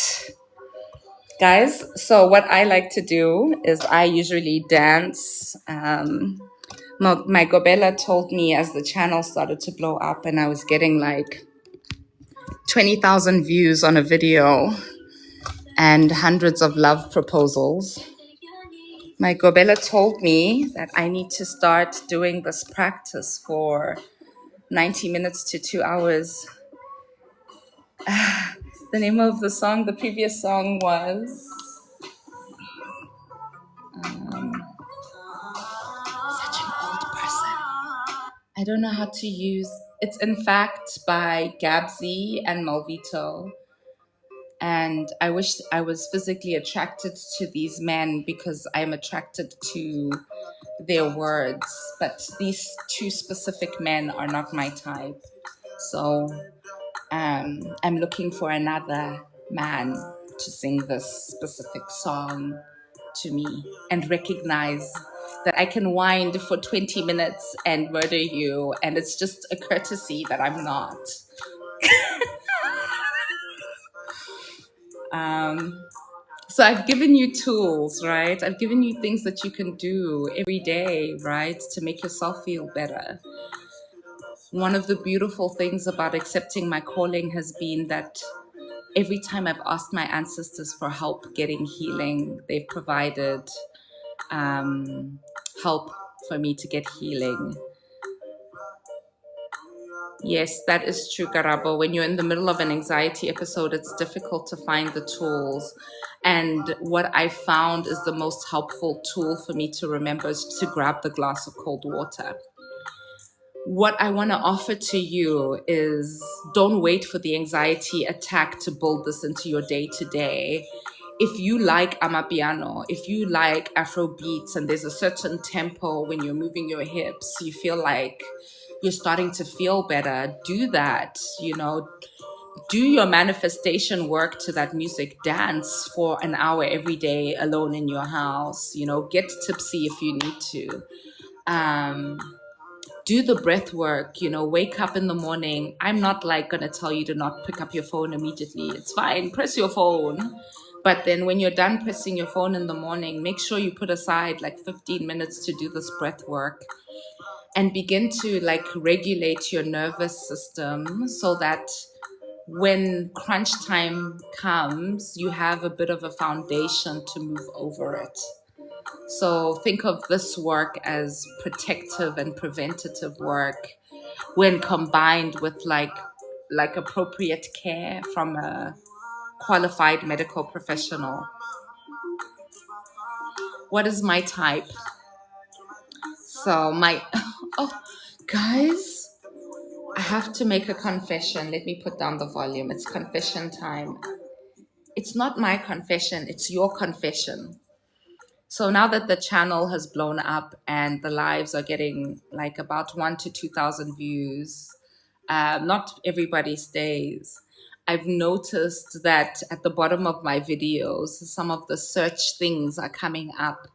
Guys, so what I like to do is I usually dance. My Gobela told me as the channel started to blow up and I was getting like 20,000 views on a video and hundreds of love proposals. My Gobela told me that I need to start doing this practice for 90 minutes to 2 hours. The name of the song, the previous song was such an old person. I don't know how to use. It's in fact by Gabsy and Malvito. And I wish I was physically attracted to these men because I'm attracted to their words. But these 2 specific men are not my type. So I'm looking for another man to sing this specific song to me and recognize that I can wind for 20 minutes and murder you, and it's just a courtesy that I'm not. So I've given you tools, right? I've given you things that you can do every day, right, to make yourself feel better. One of the beautiful things about accepting my calling has been that every time I've asked my ancestors for help getting healing, they've provided um, help for me to get healing. Yes, that is true, Karabo. When you're in the middle of an anxiety episode, it's difficult to find the tools. And what I found is the most helpful tool for me to remember is to grab the glass of cold water. What I want to offer to you is don't wait for the anxiety attack to build this into your day to day. If you like amapiano, if you like Afro beats, and there's a certain tempo when you're moving your hips, you feel like you're starting to feel better, do that. Do your manifestation work to that music. Dance for an hour every day alone in your house. Get tipsy if you need to. Do the breath work. Wake up in the morning. I'm not like going to tell you to not pick up your phone immediately. It's fine. Press your phone. But then when you're done pressing your phone in the morning, make sure you put aside like 15 minutes to do this breath work and begin to like regulate your nervous system so that when crunch time comes, you have a bit of a foundation to move over it. So think of this work as protective and preventative work when combined with like appropriate care from a qualified medical professional. What is my type? So my oh guys, I have to make a confession. Let me put down the volume. It's confession time. It's not my confession, it's your confession. So now that the channel has blown up and the lives are getting like about 1 to 2,000 views, not everybody stays. I've noticed that at the bottom of my videos, some of the search things are coming up.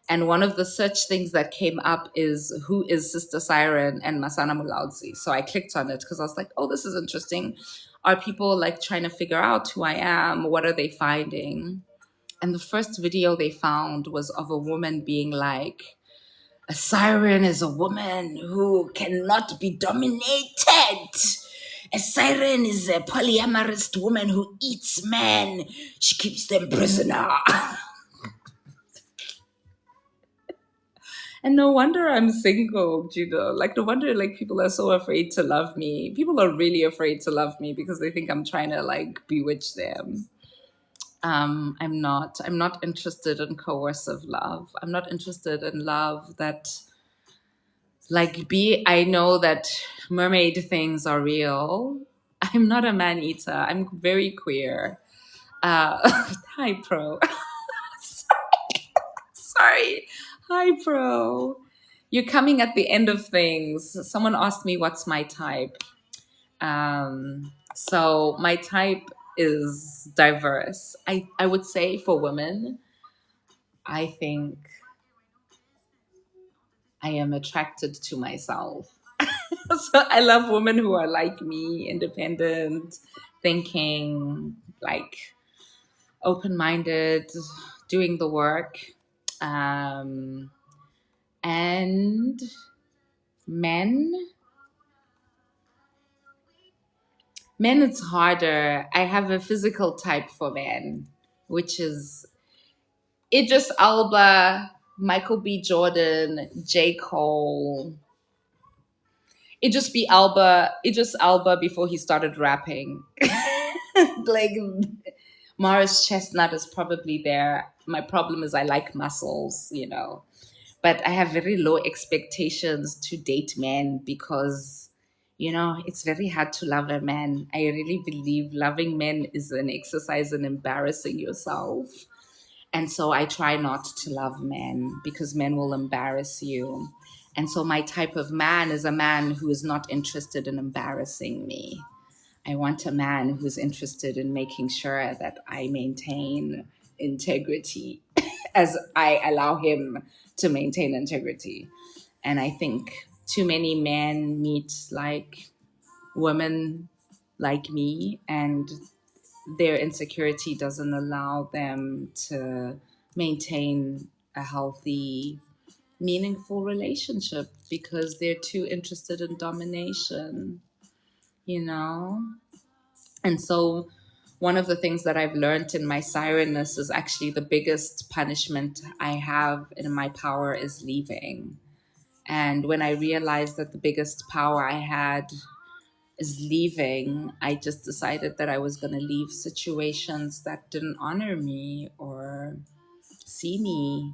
And one of the search things that came up is who is Sister Siren and Masana Mulaudzi. So I clicked on it because I was like, oh, this is interesting. Are people like trying to figure out who I am? What are they finding? And the first video they found was of a woman being like, a siren is a woman who cannot be dominated. A siren is a polyamorous woman who eats men. She keeps them prisoner. And no wonder I'm single, Like, no wonder like people are so afraid to love me. People are really afraid to love me because they think I'm trying to like bewitch them. I'm not. I'm not interested in coercive love. I'm not interested in love that I know that mermaid things are real. I'm not a man eater. I'm very queer. Hi, pro. Sorry. Hi, pro. You're coming at the end of things. Someone asked me what's my type. So my type is diverse. I would say for women, I think I am attracted to myself. So I love women who are like me, independent, thinking, like open-minded, doing the work. And men, it's harder. I have a physical type for men, which is Idris Elba, Michael B. Jordan, J. Cole. Idris Elba before he started rapping. Like Morris Chestnut is probably there. My problem is I like muscles. But I have very low expectations to date men because, it's very hard to love a man. I really believe loving men is an exercise in embarrassing yourself. And so I try not to love men because men will embarrass you. And so my type of man is a man who is not interested in embarrassing me. I want a man who's interested in making sure that I maintain integrity as I allow him to maintain integrity. And I think too many men meet like women like me, and their insecurity doesn't allow them to maintain a healthy, meaningful relationship because they're too interested in domination, you know? And so, one of the things that I've learned in my sirenness is actually the biggest punishment I have in my power is leaving. And when I realized that the biggest power I had is leaving, I just decided that I was going to leave situations that didn't honor me or see me.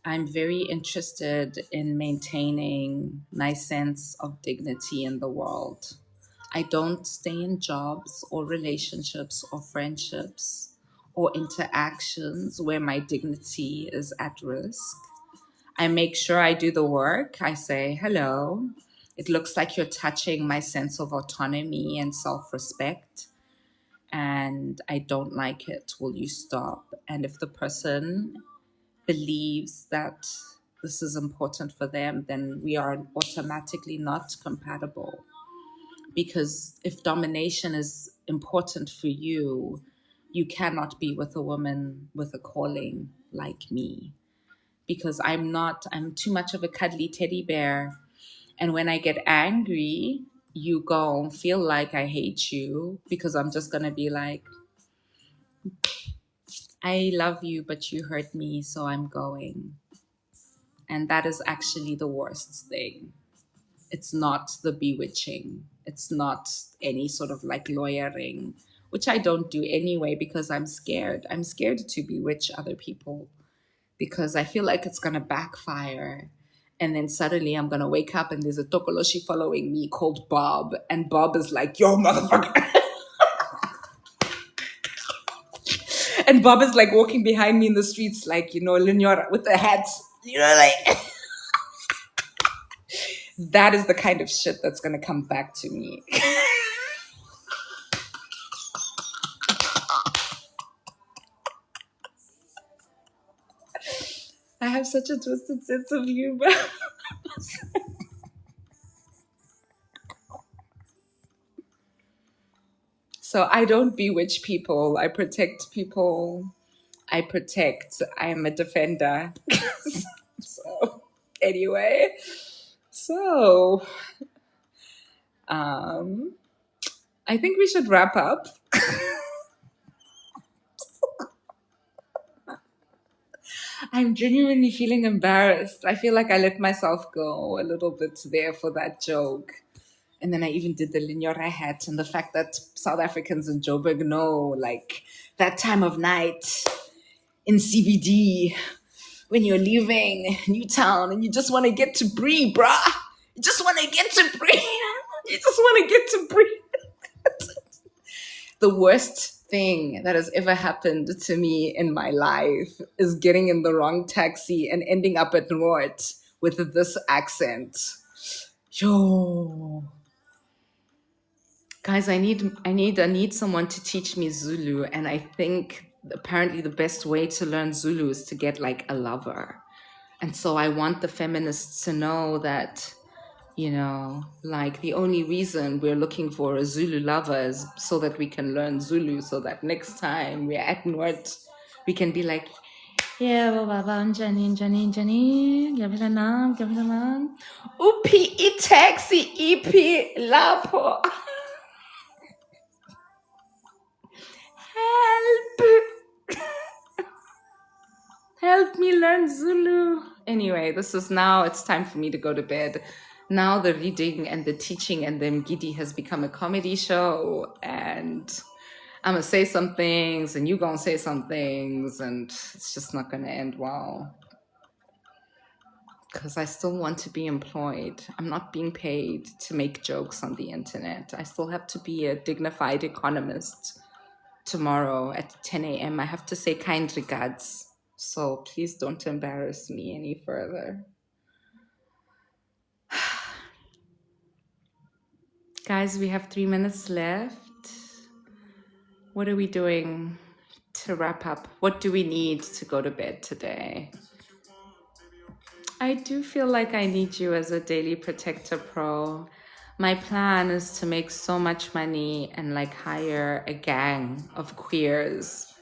I'm very interested in maintaining my sense of dignity in the world. I don't stay in jobs or relationships or friendships or interactions where my dignity is at risk. I make sure I do the work. I say, hello, it looks like you're touching my sense of autonomy and self respect, and I don't like it. Will you stop? And if the person believes that this is important for them, then we are automatically not compatible. Because if domination is important for you, you cannot be with a woman with a calling like me. Because I'm too much of a cuddly teddy bear. And when I get angry, you go feel like I hate you because I'm just going to be like, I love you, but you hurt me, so I'm going. And that is actually the worst thing. It's not the bewitching. It's not any sort of like lawyering, which I don't do anyway because I'm scared. I'm scared to bewitch other people because I feel like it's going to backfire. And then suddenly I'm going to wake up and there's a Tokoloshi following me called Bob. And Bob is like, yo, motherfucker. And Bob is like walking behind me in the streets, like, you know, Linyora with the hat, you know, like. That is the kind of shit that's going to come back to me. I have such a twisted sense of humor. So I don't bewitch people. I protect people. I'm a defender. So anyway, so I think we should wrap up. I'm genuinely feeling embarrassed. I feel like I let myself go a little bit there for that joke. And then I even did the Linyora hat and the fact that South Africans in Joburg know, like, that time of night in CBD when you're leaving Newtown and you just want to get to breathe, bruh. You just want to get to breathe. You just want to get to breathe. The worst thing that has ever happened to me in my life is getting in the wrong taxi and ending up at Noord with this accent. Yo. Guys, I need someone to teach me Zulu, and I think apparently the best way to learn Zulu is to get like a lover. And so I want the feminists to know that, you know, like the only reason we're looking for a Zulu lover is so that we can learn Zulu, so that next time we're at Noord, we can be like, yeah, baba, njani, njani, njani, ngiyabela nam, ngiyabela nam. Uphi i-taxi, iphi lapho. Help! Help me learn Zulu. Anyway, it's time for me to go to bed. Now the reading and the teaching and the Mgidi has become a comedy show, and I'm gonna say some things and you gonna say some things, and it's just not gonna end well. Because I still want to be employed. I'm not being paid to make jokes on the internet. I still have to be a dignified economist. Tomorrow at 10 a.m. I have to say kind regards. So please don't embarrass me any further. Guys, we have 3 minutes left. What are we doing to wrap up? What do we need to go to bed today? I do feel like I need you as a daily protector pro. My plan is to make so much money and like hire a gang of queers,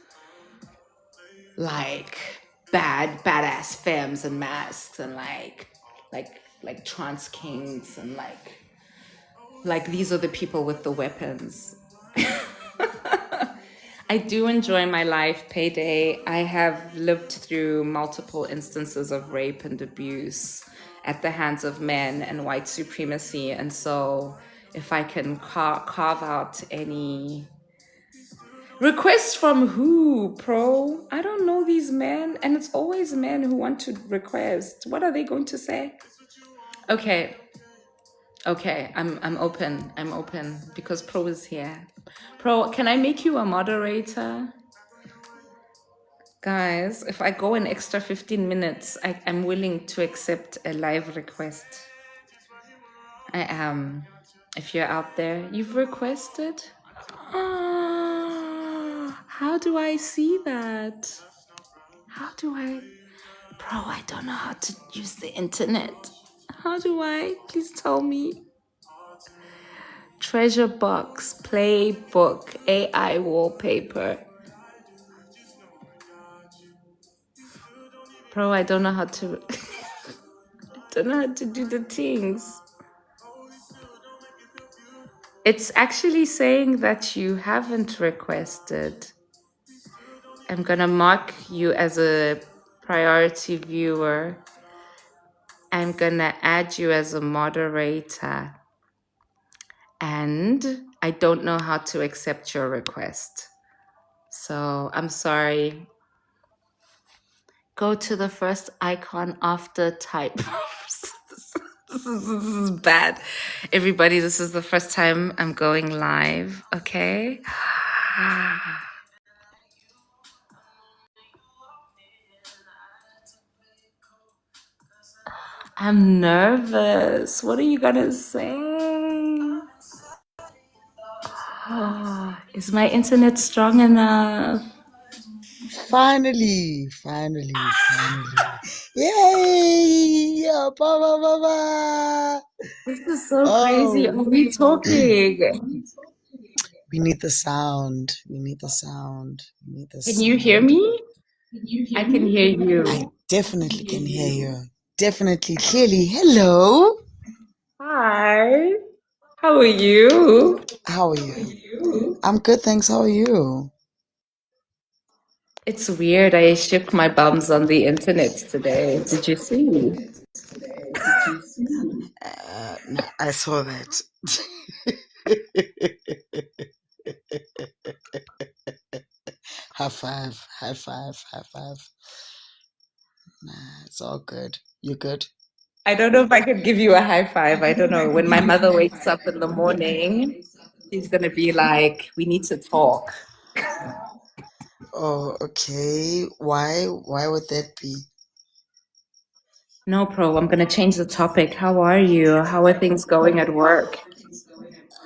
like badass femmes and masks and like trans kings and like these are the people with the weapons. I do enjoy my life, payday. I have lived through multiple instances of rape and abuse at the hands of men and white supremacy. And so if I can carve out any requests from who, pro? I don't know these men. And it's always men who want to request. What are they going to say? Okay. Okay, I'm open. I'm open because Pro is here. Pro, can I make you a moderator? Guys, if I go an extra 15 minutes, I'm willing to accept a live request. I am. If you're out there, you've requested? How do I see that? How do I? Bro, I don't know how to use the internet. How do I? Please tell me. Treasure box, playbook, AI wallpaper. Bro, I don't know how to. I don't know how to do the things. It's actually saying that you haven't requested. I'm gonna mark you as a priority viewer. I'm gonna add you as a moderator. And I don't know how to accept your request. So I'm sorry. Go to the first icon after type. This is bad. Everybody, this is the first time I'm going live, okay? I'm nervous. What are you gonna say? Is my internet strong enough? Finally. Yay! Yeah, ba, ba, ba, ba. This is so crazy. Are we talking? We need the sound. Can you hear me? I can hear you. I definitely can hear you. Definitely, clearly. Hello. Hi. How are you? How are you? I'm good, thanks. How are you? It's weird. I shook my bums on the internet today. Did you see? No, I saw that. High five. Nah, it's all good. You good? I don't know if I could give you a high five. I don't know. When my mother wakes up in the morning, she's going to be like, we need to talk. Oh, okay. Why would that be? No, Pro, I'm going to change the topic. How are you? How are things going at work?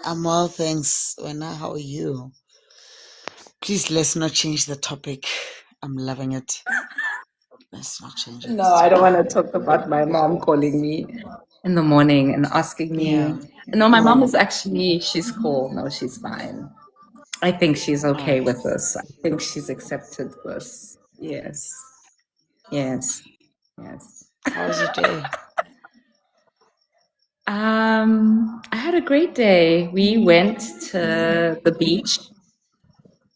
I'm well, thanks. Wena, how are you? Please, let's not change the topic. I'm loving it. Let's not change it. No, I don't want to talk about my mom calling me in the morning and asking me. Yeah. No, my mom is actually, she's cool. No, she's fine. I think she's okay Alright. with this. I think she's accepted this. Yes. How was your day? I had a great day. We went to the beach.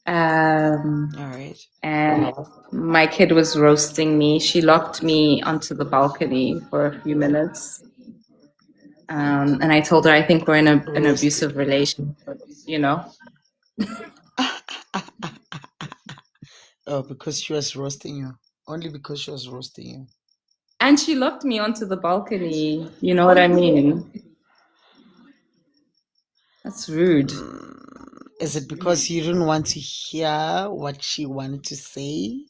Alright. And my kid was roasting me. She locked me onto the balcony for a few minutes. And I told her I think we're in an abusive relationship, you know? Oh, because she was roasting you. Only because she was roasting you. And she locked me onto the balcony. You know what I mean? That's rude. Is it because you didn't want to hear what she wanted to say?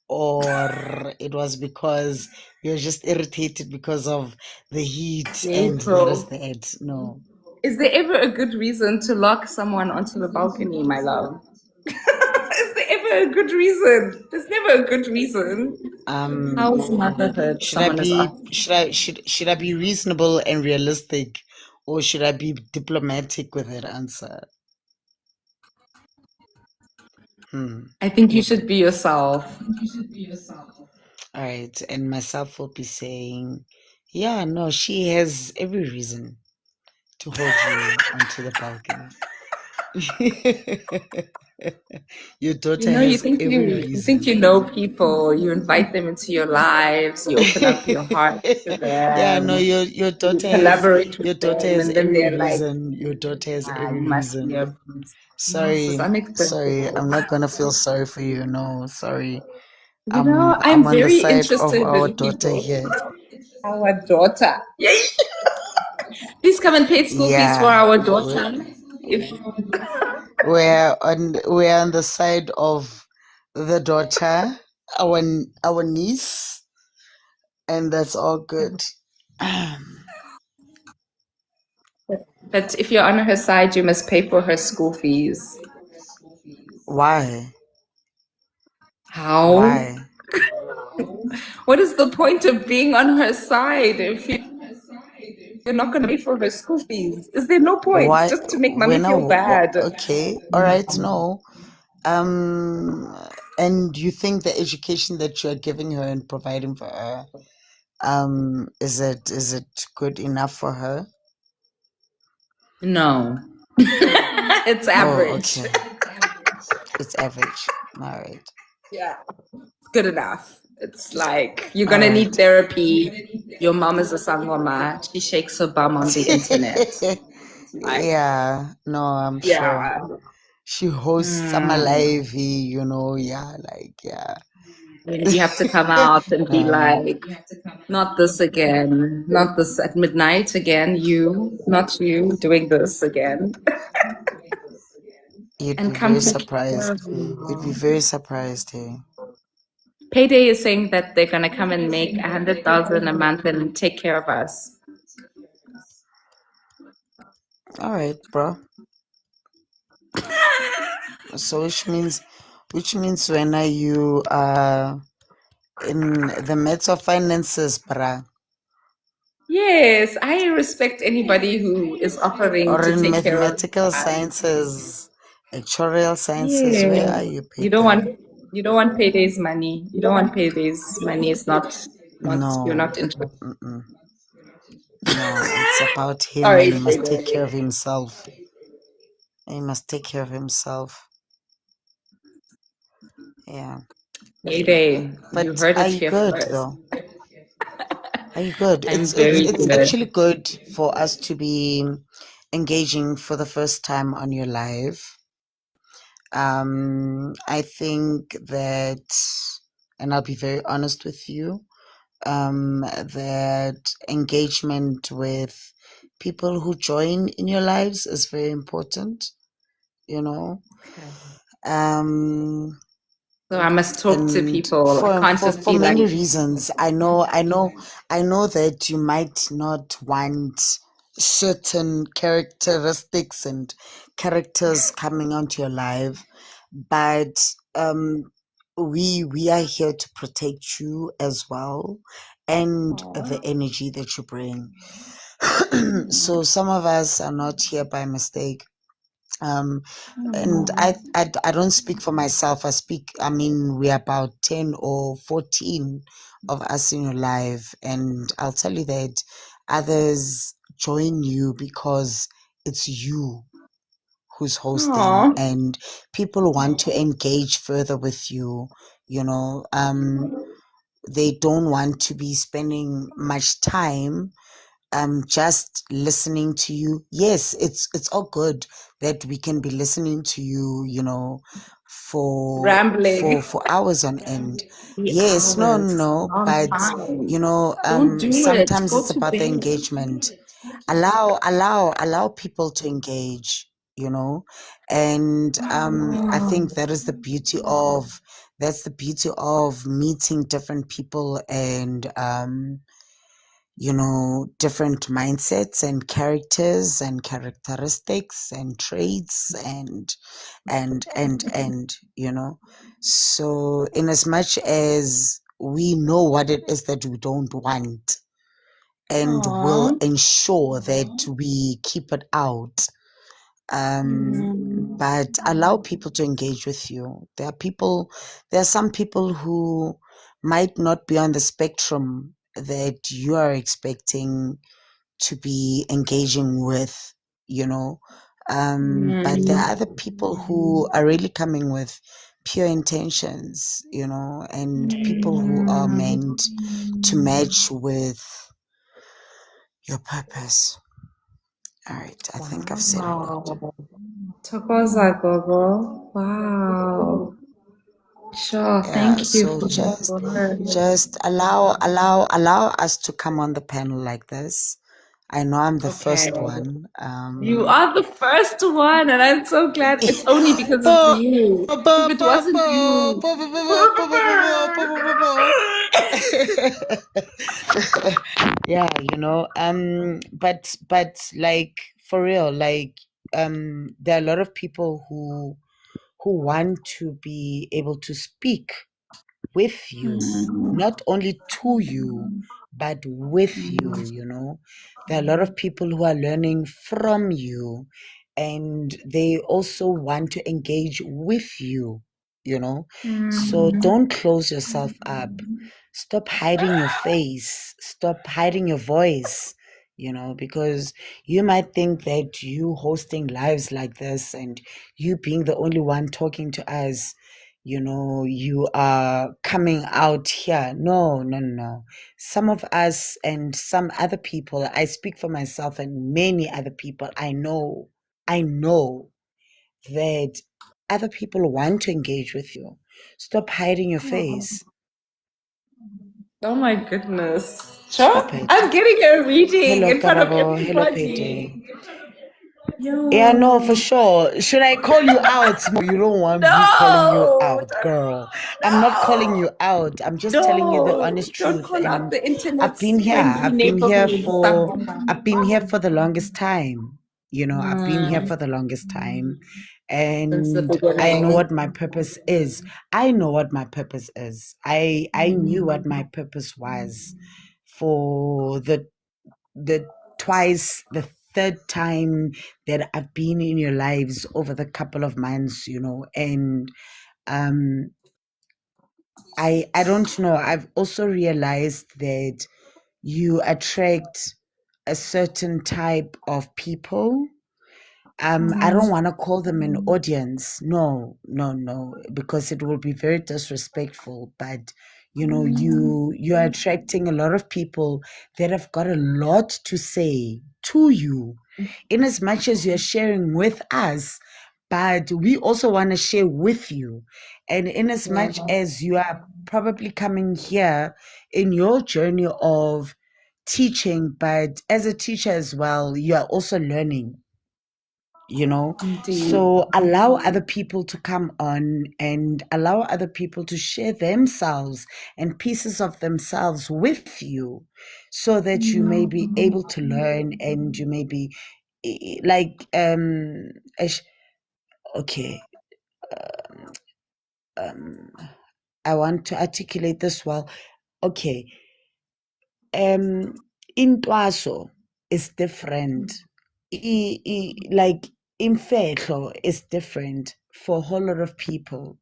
Or it was because you're just irritated because of the heat and that is that? No. Is there ever a good reason to lock someone onto the balcony, my love? Is there ever a good reason? There's never a good reason. How's motherhood? Should I be reasonable and realistic, Or should I be diplomatic with that answer? I think you should be yourself. All right. And myself will be saying, yeah, no, she has every reason to hold you onto the balcony. Your You daughter know, has every you think reason. you know people, you invite them into your lives, you open up your heart to Yeah, no, them, you your collaborate with daughter them, has and then every they're like, reason. Your daughter has ah, every you must be reason. a Sorry, narcissistic sorry, I'm person. not gonna feel sorry for you. No, sorry. You know, I'm I'm on the very side of interested our in daughter people. here. Our daughter. Please come and pay school fees for Yeah, our daughter. If we're on the side of the daughter, our niece, and that's all good. but if you're on her side, you must pay for her school fees. Why? How? Why? What is the point of being on her side if you're not going to pay for her school fees? Is there no point? Why? Just to make mommy When I feel bad. okay, all right, no. Um, and you think the education that you're giving her and providing for her, is it good enough for her? No. It's Oh, average. okay. It's average. All right. Yeah. It's good enough. It's like you're All gonna need right. therapy. Your mom is a sangoma. She shakes her bum on the internet. Like, Yeah, no, I'm sure. yeah. She hosts Summer Mm. Live, yeah, like, yeah. And you have to come out and be No, like, not this again, not this at midnight again, you, not you doing this again. you'd And be come very take care surprised. of You'd be you. very surprised, hey. Payday is saying that they're gonna come and make 100,000 a month and take care of us. All right, bro. So which means when are you in the midst of finances, bruh? Yes, I respect anybody who is offering Or to in take care of mathematical us. sciences, actuarial sciences, where Yeah. are you You don't people? want you don't want payday's money. You don't want payday's money. It's not you're No, not interested. mm-mm. No, it's about him Sorry, and he must take care payday. of himself. He must take care of himself. Yeah. Payday. You But heard are it you here good first. though? Are you good? I'm It's very it's good. actually good for us to be engaging for the first time on your live. I think that, and I'll be very honest with you, that engagement with people who join in your lives is very important, you know. Okay. Um, So I must talk to and people. I for can't for just for be many like, reasons, I know that you might not want certain characteristics and characters coming onto your life, but um we are here to protect you as well, and the oh, energy that you bring. So some of us are not here by mistake. um and I don't speak for myself. I mean, we're about 10 or 14 of us in your life, and I'll tell you that others join you because it's you who's hosting, oh, and people want to engage further with you, you know. They don't want to be spending much time just listening to you. Yes, it's all good that we can be listening to you, rambling. for hours on end. 3 hours. Yes, no, no, It's a no, long but time. Don't do it. sometimes Go it's to about the bed. engagement. Allow people to engage, and I Oh, think that's the beauty of meeting different people, and different mindsets and characters and characteristics and traits, and so in as much as we know what it is that we don't want, and will Aw. ensure that we keep it out. But allow people to engage with you. There are some people who might not be on the spectrum that you are expecting to be engaging with, you know. But there are other people who are really coming with pure intentions, you know, and people who are meant to match with your purpose. All right, I think I've said a lot. Wow. Thokoza, Gogo. Wow. Sure. Yeah, Thank you so for those words. just allow us to come on the panel like this. I know I'm the Okay. first one. You are the first one, and I'm so glad. It's only because it's you. If it wasn't you. Yeah, you know, but like for real, like there are a lot of people who want to be able to speak with you, not only to you, but with you, you know. There are a lot of people who are learning from you, and they also want to engage with you, you know. So don't close yourself up. Stop hiding your face. Stop hiding your voice, you know, because you might think that you hosting lives like this and you being the only one talking to us, you know, you are coming out here. No, no, no. Some of us and some other people, I speak for myself and many other people, I know that other people want to engage with you. Stop hiding your face. Oh my goodness. Sure. Stop it. I'm getting a reading Hello, in front of Karabo. Hello, everybody. Pete. Yeah, no, for Yo. sure. Should I call you out? You don't want me calling you No. out, girl. I'm not calling No. you out. I'm just telling you the No. honest Don't truth. call out And the I've internet's been here. friendly neighborhood. I've been here for the longest time. You know, I've been here for the longest time. Since the And I know beginning. what my purpose is. I know what my purpose is. I knew what my purpose was for the twice the third time that I've been in your lives over the couple of months, you know. And um I don't know, I've also realized that you attract a certain type of people. I don't want to call them an audience. No, no, no, because it will be very disrespectful. But you know, you are attracting a lot of people that have got a lot to say to you, in as much as you're sharing with us. But we also want to share with you, and in as Yeah. much as you are probably coming here in your journey of teaching, but as a teacher as well, you are also learning, you know. Indeed. So allow other people to come on and allow other people to share themselves and pieces of themselves with you, so that you may be able to learn, and you may be like Ash- okay, um I want to articulate this well. Okay, intwaso is different. Like imfehlo is different for a whole lot of people,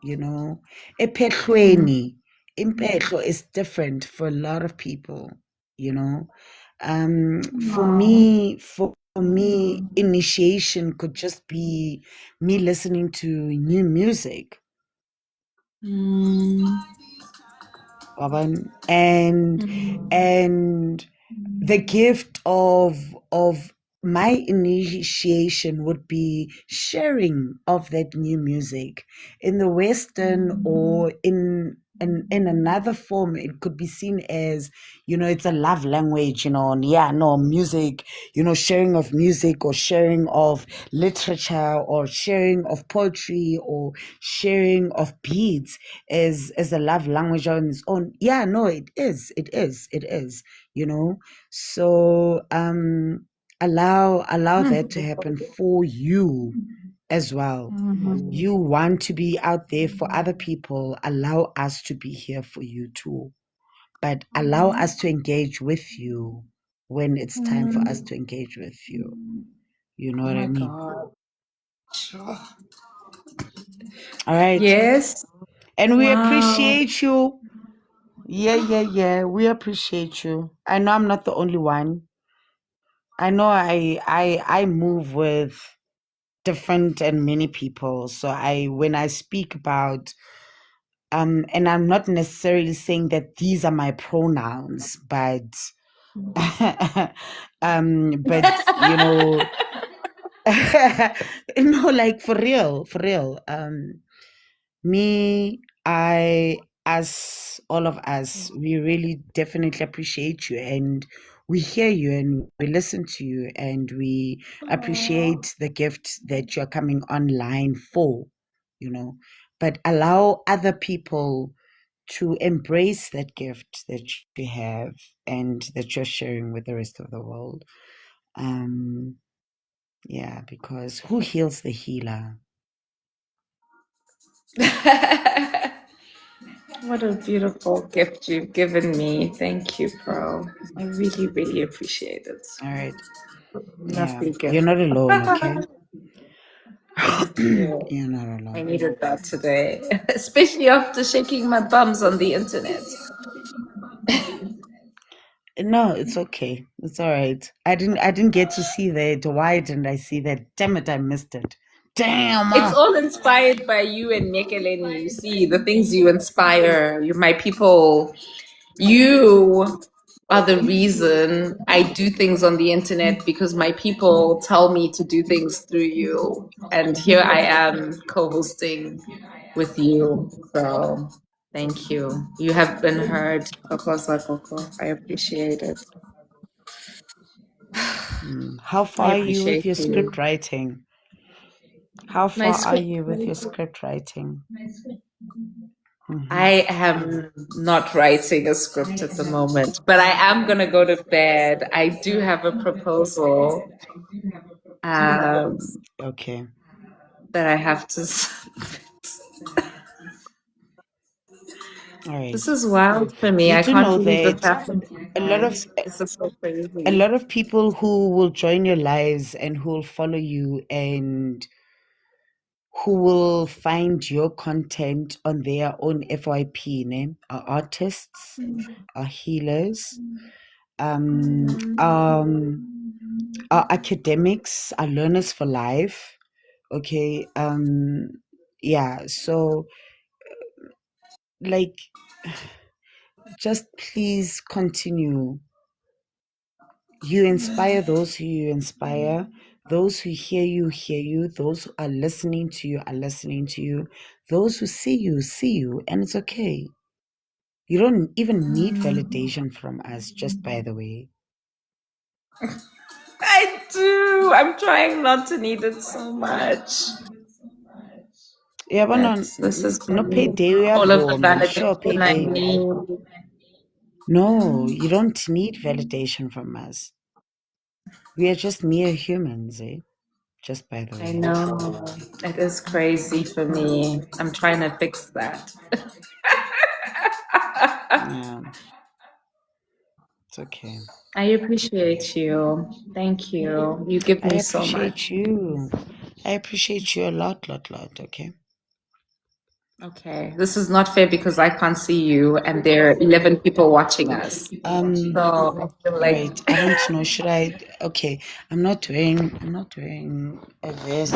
you know. Ephehlweni, impehlo is different for a lot of people, you know. For me, initiation could just be me listening to new music, Waban, and the gift of my initiation would be sharing of that new music in the Western or in another form. It could be seen as, you know, it's a love language, you know. And yeah, no, music, you know, sharing of music or sharing of literature or sharing of poetry or sharing of beats is a love language on its own. Yeah, no, it is, you know. So allow that to happen for you as well. You want to be out there for other people, allow us to be here for you too. but allow us to engage with you when it's time for us to engage with you. You know Oh what I my mean? God. Sure. All right. Yes. And we Wow. appreciate you. Yeah. We appreciate you. I know I'm not the only one. I know I move with different and many people. So when I speak about and I'm not necessarily saying that these are my pronouns, but but you know, no, like for real. Me, us, all of us, we really definitely appreciate you, and we hear you and we listen to you, and we appreciate the gift that you're coming online for, you know. But allow other people to embrace that gift that you have and that you're sharing with the rest of the world. Um, yeah, because who heals the healer? What a beautiful gift you've given me. Thank you, Pro. I really, really appreciate it. All right. Yeah, Lovely you're gift. not alone, okay? Thank you. You're not I alone. needed that today, especially after shaking my bums on the internet. No, it's okay. It's all right. I didn't get to see that. Why didn't I see that? Damn it, I missed it. Damn. It's all inspired by you and Nyekeleni. You see, the things you inspire, you, my people, you are the reason I do things on the internet because my people tell me to do things through you. And here I am co hosting with you. So thank you. You have been heard, Coco Coco. I appreciate it. How I far are you with appreciate your you. script writing? How My far are script. you with your script writing? I am not writing a script at the moment, but I am going to go to bed. I do have a proposal um, Okay. that I have to. All right. This is wild for me. You I do can't know believe this that happened, a lot of guys. This is so a crazy. lot of people who will join your lives and who will follow you and who will find your content on their own FYP name are artists, are healers, are academics, are learners for life. Okay. Yeah, so like just please continue. You inspire those who you inspire. Those who hear you. Those who are listening to you are listening to you. Those who see you, and it's okay. You don't even need validation from us, just by the way. I do. I'm trying not to need it so much. Yeah, but But no, this is no pay day we all have of the home. Sure, pay validation I day. need. No, you don't need validation from us. We are just mere humans, eh? Just by the I way. know. It is crazy for me. I'm trying to fix that. Yeah, it's okay. I appreciate you. Thank you. You give I me so much. appreciate you. I appreciate you a lot, okay? Okay. This is not fair because I can't see you and there are 11 people watching us. So I feel like Right. I don't know. Should I? Okay. I'm not wearing a vest.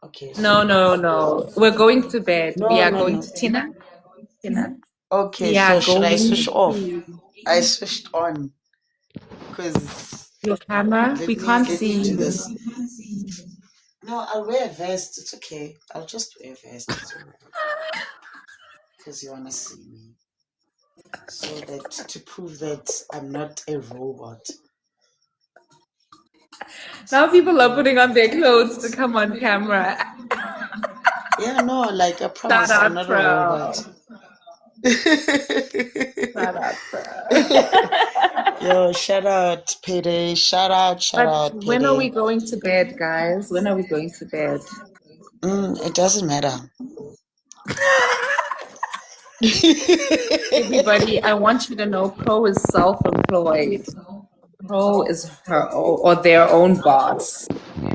Okay. no, So no, no. We're going to bed. We are going no. to Tina. Tina. Okay. We So are should I going switch off? to I switched on because your camera. We can't let me see do you. this. No, I'll wear a vest. It's okay. I'll just wear a vest. It's alright. Because you wanna see me. So that to prove that I'm not a robot. Now people are putting on their clothes to come on camera. Yeah, no, like I Shout promise I'm out, not a robot. pro. Shout out, pro. Yo, shout out, Payday. Shout But out, when are we Payday. going to bed, guys? When are we going to bed? It doesn't matter. Everybody, I want you to know Pro is self-employed. Pro is or their own boss.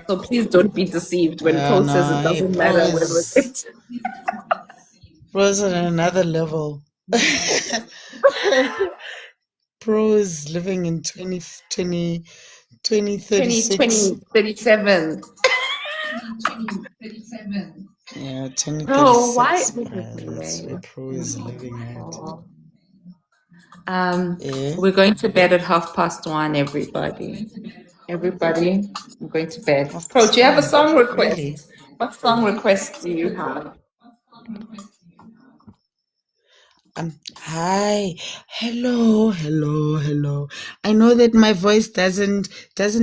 So please don't be deceived when Pro says it No, hey, doesn't matter whether it's Pro is on another level. Pro is living in 2036. 2037. Yeah, Pro, why? 2036. That's where Pro is living at. Eh? We're going to bed at 1:30, everybody. Everybody, I'm going to bed. Half Pro, past do you have a one. song Really? request? What song request do you have? Hi, hello. I know that my voice doesn't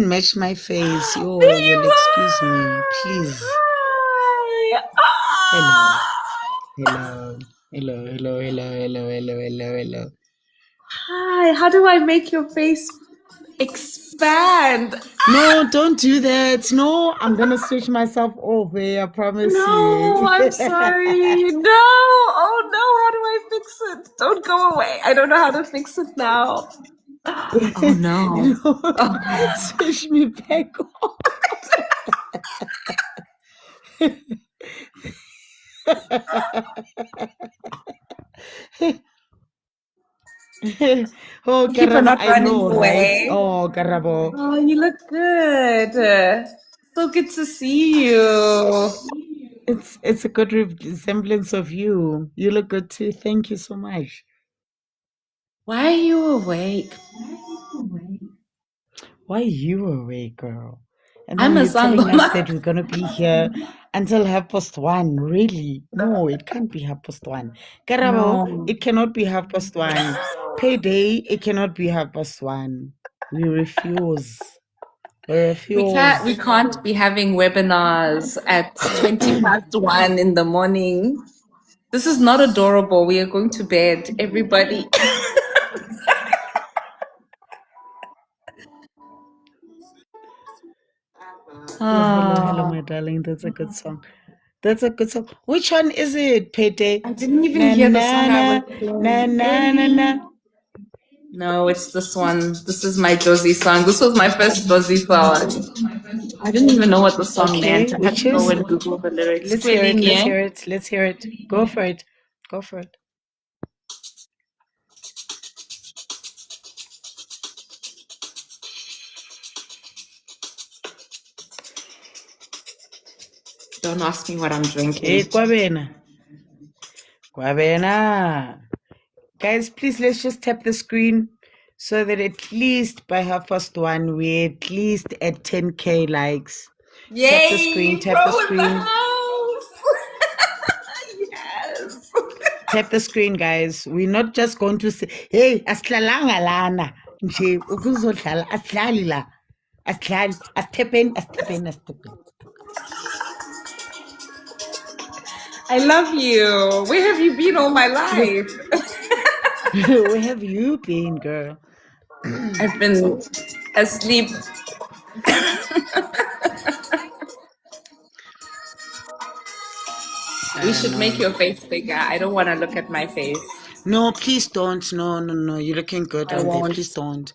match my face. There You'll you excuse me, are! please. Hi! Hello, Ah! hello. Hi, how do I make your face expand? No, don't do that. No, I'm gonna switch myself over. I promise No, you. I'm sorry. No. Oh no, how do I fix it? Don't go away. I don't know how to fix it now. Oh no. No, Oh. switch me back on. Oh, Keep on Karabo, not I running know, right? away. Oh, Karabo. Oh, you look good. So good to see you. It's a good resemblance of you. You look good too. Thank you so much. Why are you awake? Why you awake, girl? And I'm then a you're telling us sangoma. that we're gonna be here until 1:30. Really? No, it can't be 1:30. Karabo, No. it cannot be 1:30. Payday, it cannot be 1:30. We refuse. We refuse. We can't be having webinars at 20 past 1 in the morning. This is not adorable. We are going to bed, everybody. Hello, Oh, my darling. That's a good song. That's a good song. Which one is it, Payday? I didn't even Na hear the na song I na was na playing. na na na. Hey. No, it's this one. This is my Josie song. This was my first Josie song. I didn't even know what the song Okay, meant. I had which to go is? and Google the lyrics. Let's hear it. Let's Kwelinye. hear it. Let's hear it. Go for it. Go for it. Don't ask me what I'm Hey, drinking. Kwabena. Kwabena. Guys, please let's just tap the screen so that at least by 1:30 we're at least at 10K likes. Tap the screen. Yay! Tap the Bro in the screen. house! Yes! Tap the screen, guys. We're not just going to say, hey, asihlalanga lana. Nje ukuzodlala asihlali la. Asihlali. Asithepeni. I love you. Where have you been all my life? Where have you been, girl? I've been asleep. We should make No. your face bigger. I don't want to look at my face. No, please don't. No. You're looking good I on there. won't. Please don't.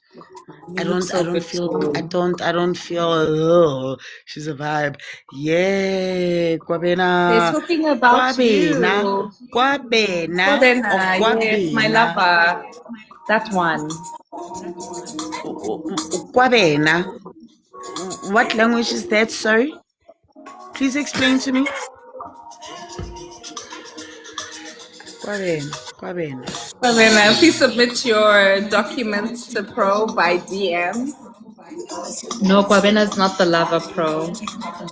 You look I so don't good feel too. I don't feel oh, she's a vibe. Yeah, They're Kwabena. talking about Kwabena. you. Kwabena or Kobena, yes, my Kwabena. lover. That one. Kwabena. What language is that? Sorry. Please explain to me. Kwabena. Kobena, please submit your documents to Pro by DM. No, Kwabena's not the lover pro.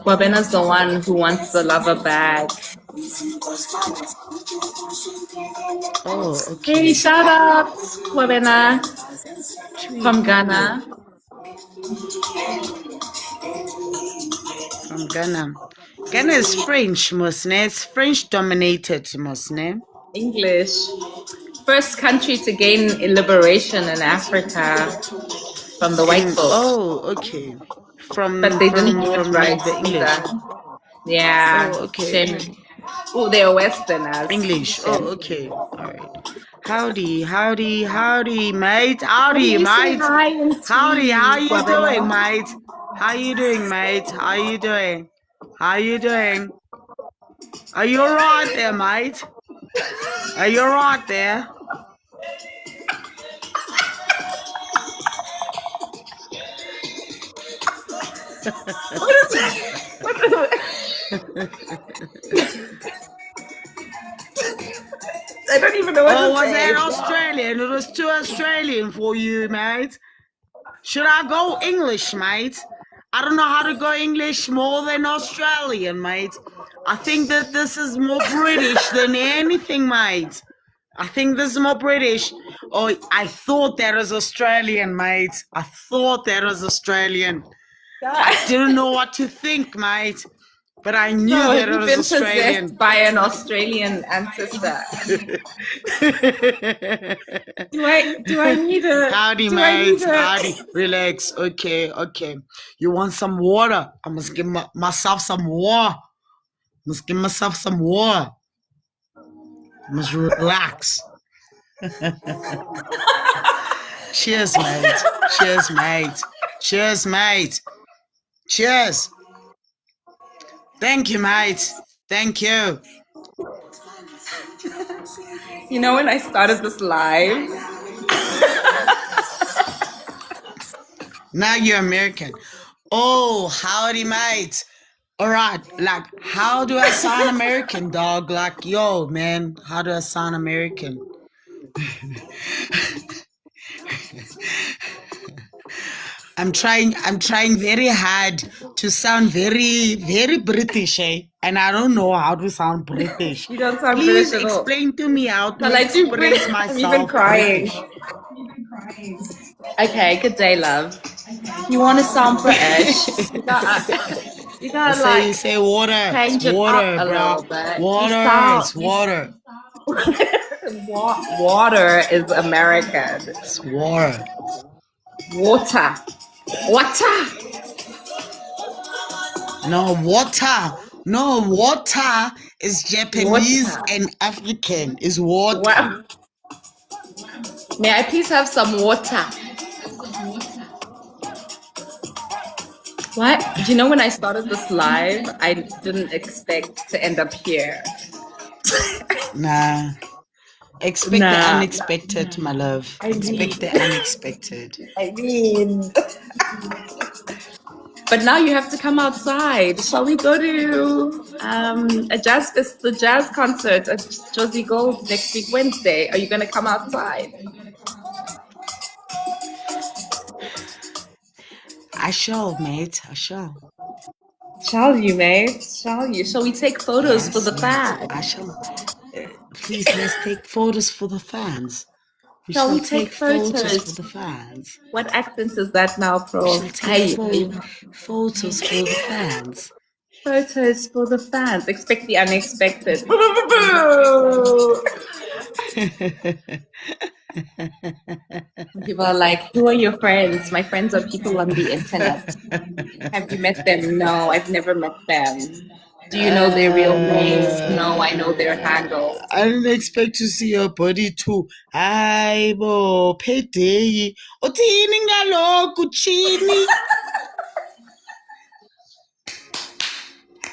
Kwabena's the one who wants the lover back. Oh, Hey, okay. shout out, Kwabena Tweet from tweet Ghana. from Ghana. Ghana is French, Mosne. It's French dominated, Mosne. English. First country to gain liberation in Africa from the white folks. Oh, okay. But From they didn't do it from right the English. either. Yeah, Oh, okay. shame. Oh, they're Westerners. English. Shit. Oh, okay. All right. Howdy, mate. What do Howdy, you say mate. hi in Howdy, how Twi, you doing, Guavela? mate? How you doing, mate? How you doing? How you doing? Are you alright there, mate? Are you alright there? I don't even know what Oh, to was say. that Australian? It was too Australian for you, mate. Should I go English, mate? I don't know how to go English more than Australian, mate. I think that this is more British than anything, mate. I think this is more British. Oh, I thought that was Australian, mate. I thought that was Australian. I didn't know what to think, mate. But I knew So that have it you was been Australian. possessed by an Australian ancestor? Do I need a Howdy, do I need mate. a Howdy. Relax. Okay. You want some water? I must give myself some water. Must give myself some water. Must relax. Cheers, mate. Cheers, mate. Cheers, mate. Cheers. Thank you, mate. Thank you. You know, when I started this live, Now you're American. Oh, howdy, mate. All right, like, how do I sound American, dog? Like, yo, man, how do I sound American? I'm trying very hard to sound very, very British, eh? And I don't know how to sound British. you don't sound Please British at all. explain to me how to Well, I do express I'm myself even crying. British. Okay, good day, love. You want to sound British? You gotta like Say water. change It's it water, up a bro. little bit. Water. It's water. Water is American. It's water. Water. No, water. No, water is Japanese Water. and African. Is water. What? May I please have some water? What? Do you know when I started this live, I didn't expect to end up here. Nah. Expect the Nah. unexpected, my love. Expect the unexpected. I mean. But now you have to come outside. Shall we go to the jazz concert at Josie Gold next week, Wednesday? Are you going to come outside? I shall, mate. I shall. Shall you, mate? Shall you? Shall we take photos for the fans? I shall. Please, let's take photos for the fans. Shall we take photos for the fans? What accent is that now, Pro? We shall take photos for the fans. Photos for the fans. Expect the unexpected. People are like, who are your friends? My friends are people on the internet. Have you met them? No, I've never met them. Do you know their real names? No, I know their handles. I didn't expect to see your body too. Hayi bo, payday. Uthini ngalokhu chini?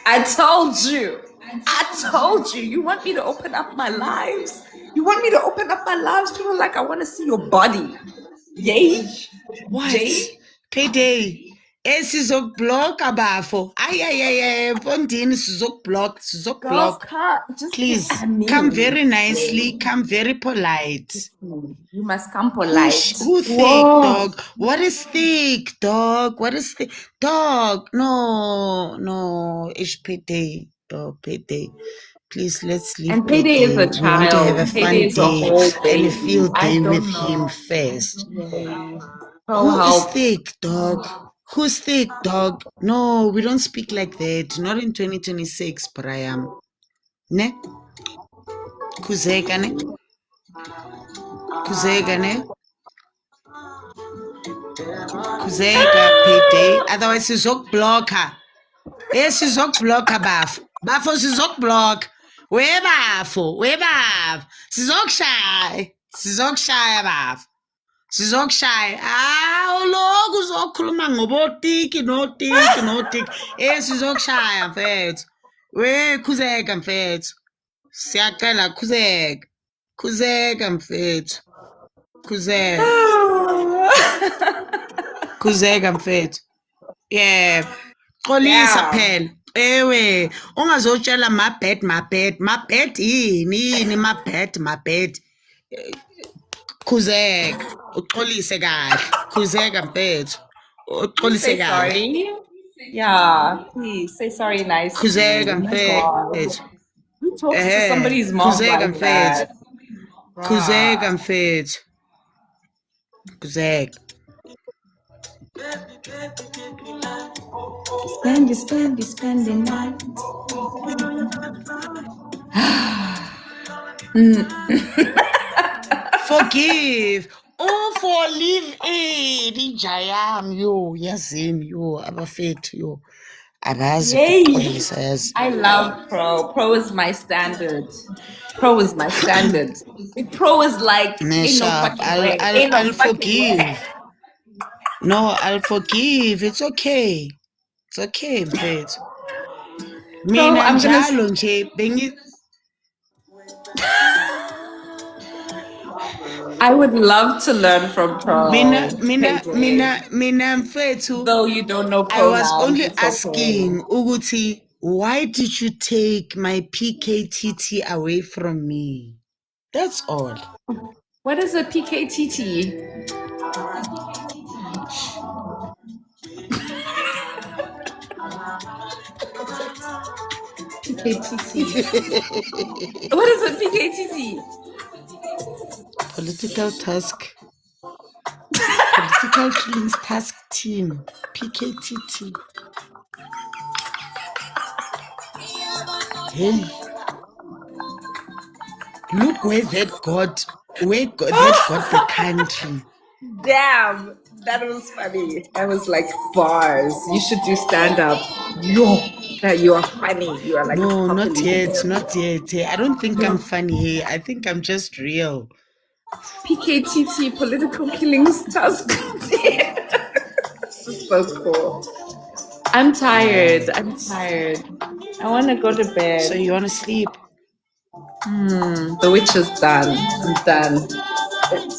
I told you. You want me to open up my lives? You want me to open up my lives? People are like, I want to see your body. Yay. What? Jay? Payday. Sizokubloka bafo. Ay, mfondini sizokublock. Girls can't. Just Please, I mean, come very nicely, come very polite. You must come polite. Who thick, dog? What is thick, dog? What is thick? Dog, no, it's payday, dog, payday. Please, let's leave. And Payday is a We want to have a child. fun Payday is a day whole and a baby. field I day don't with know. him first. Oh, Who is help. thick, dog? Who's thick, dog? No, we don't speak like that. Not in 2026, Brian. Ne? Kuzeka, ne? Kuzeka, Payday. Otherwise, sizokubloka. Sizokubloka, bafo. Bafo, sizokubloka. Webafu, webaf. Sizokushaya bafu. Sizokushaya. Uloku uzokhuluma ngobotiki notiki. Sizokushaya mfethu. Khuzeka mfethu. Siyacela khuzeka. Khuzeka mfethu. Khuzeka. Khuzeka mfethu. Yeah. Xolisa phela. Ewe, ungazotshela my bad yini my bad. Khuzeka, uxolise kahle. Khuzeka mfethu. Uxolise Say kahle. sorry. Yeah, please say sorry nicely. Khuzeka Oh my God. mfethu. Who talks to somebody's mom Khuzeka like that? mfethu. Khuzeka mfethu. Khuzeka. Spending night. Forgive. For live in injayam yo yazini yo abafethu yo abazi ukuxolisa yazi. I love Pro. Pro is my standard. Pro is like ain't no Sharp. fucking way. Ain't no I'll fucking forgive. way. No, I'll forgive. It's okay. It's okay, mfethu. Mina I'm gonna njalo nje I would love to learn from Pro. mina mfethu. Though you don't know I was pronouns, only it's asking okay. Uguti, why did you take my PKTT away from me? That's all. What is a PKTT? PKTT. What is a PKTT? Political Killings Task Team, PKTT. Hey, look where that got the country. Damn, that was funny. I was like, bars. You should do stand up. No, that you are funny. You are like no, not hilarious. yet. I don't think I'm funny. I think I'm just real. PKTT, Political Killings Task Team. This is so cool. I'm tired. I want to go to bed. So you want to sleep? The witch is done. I'm done.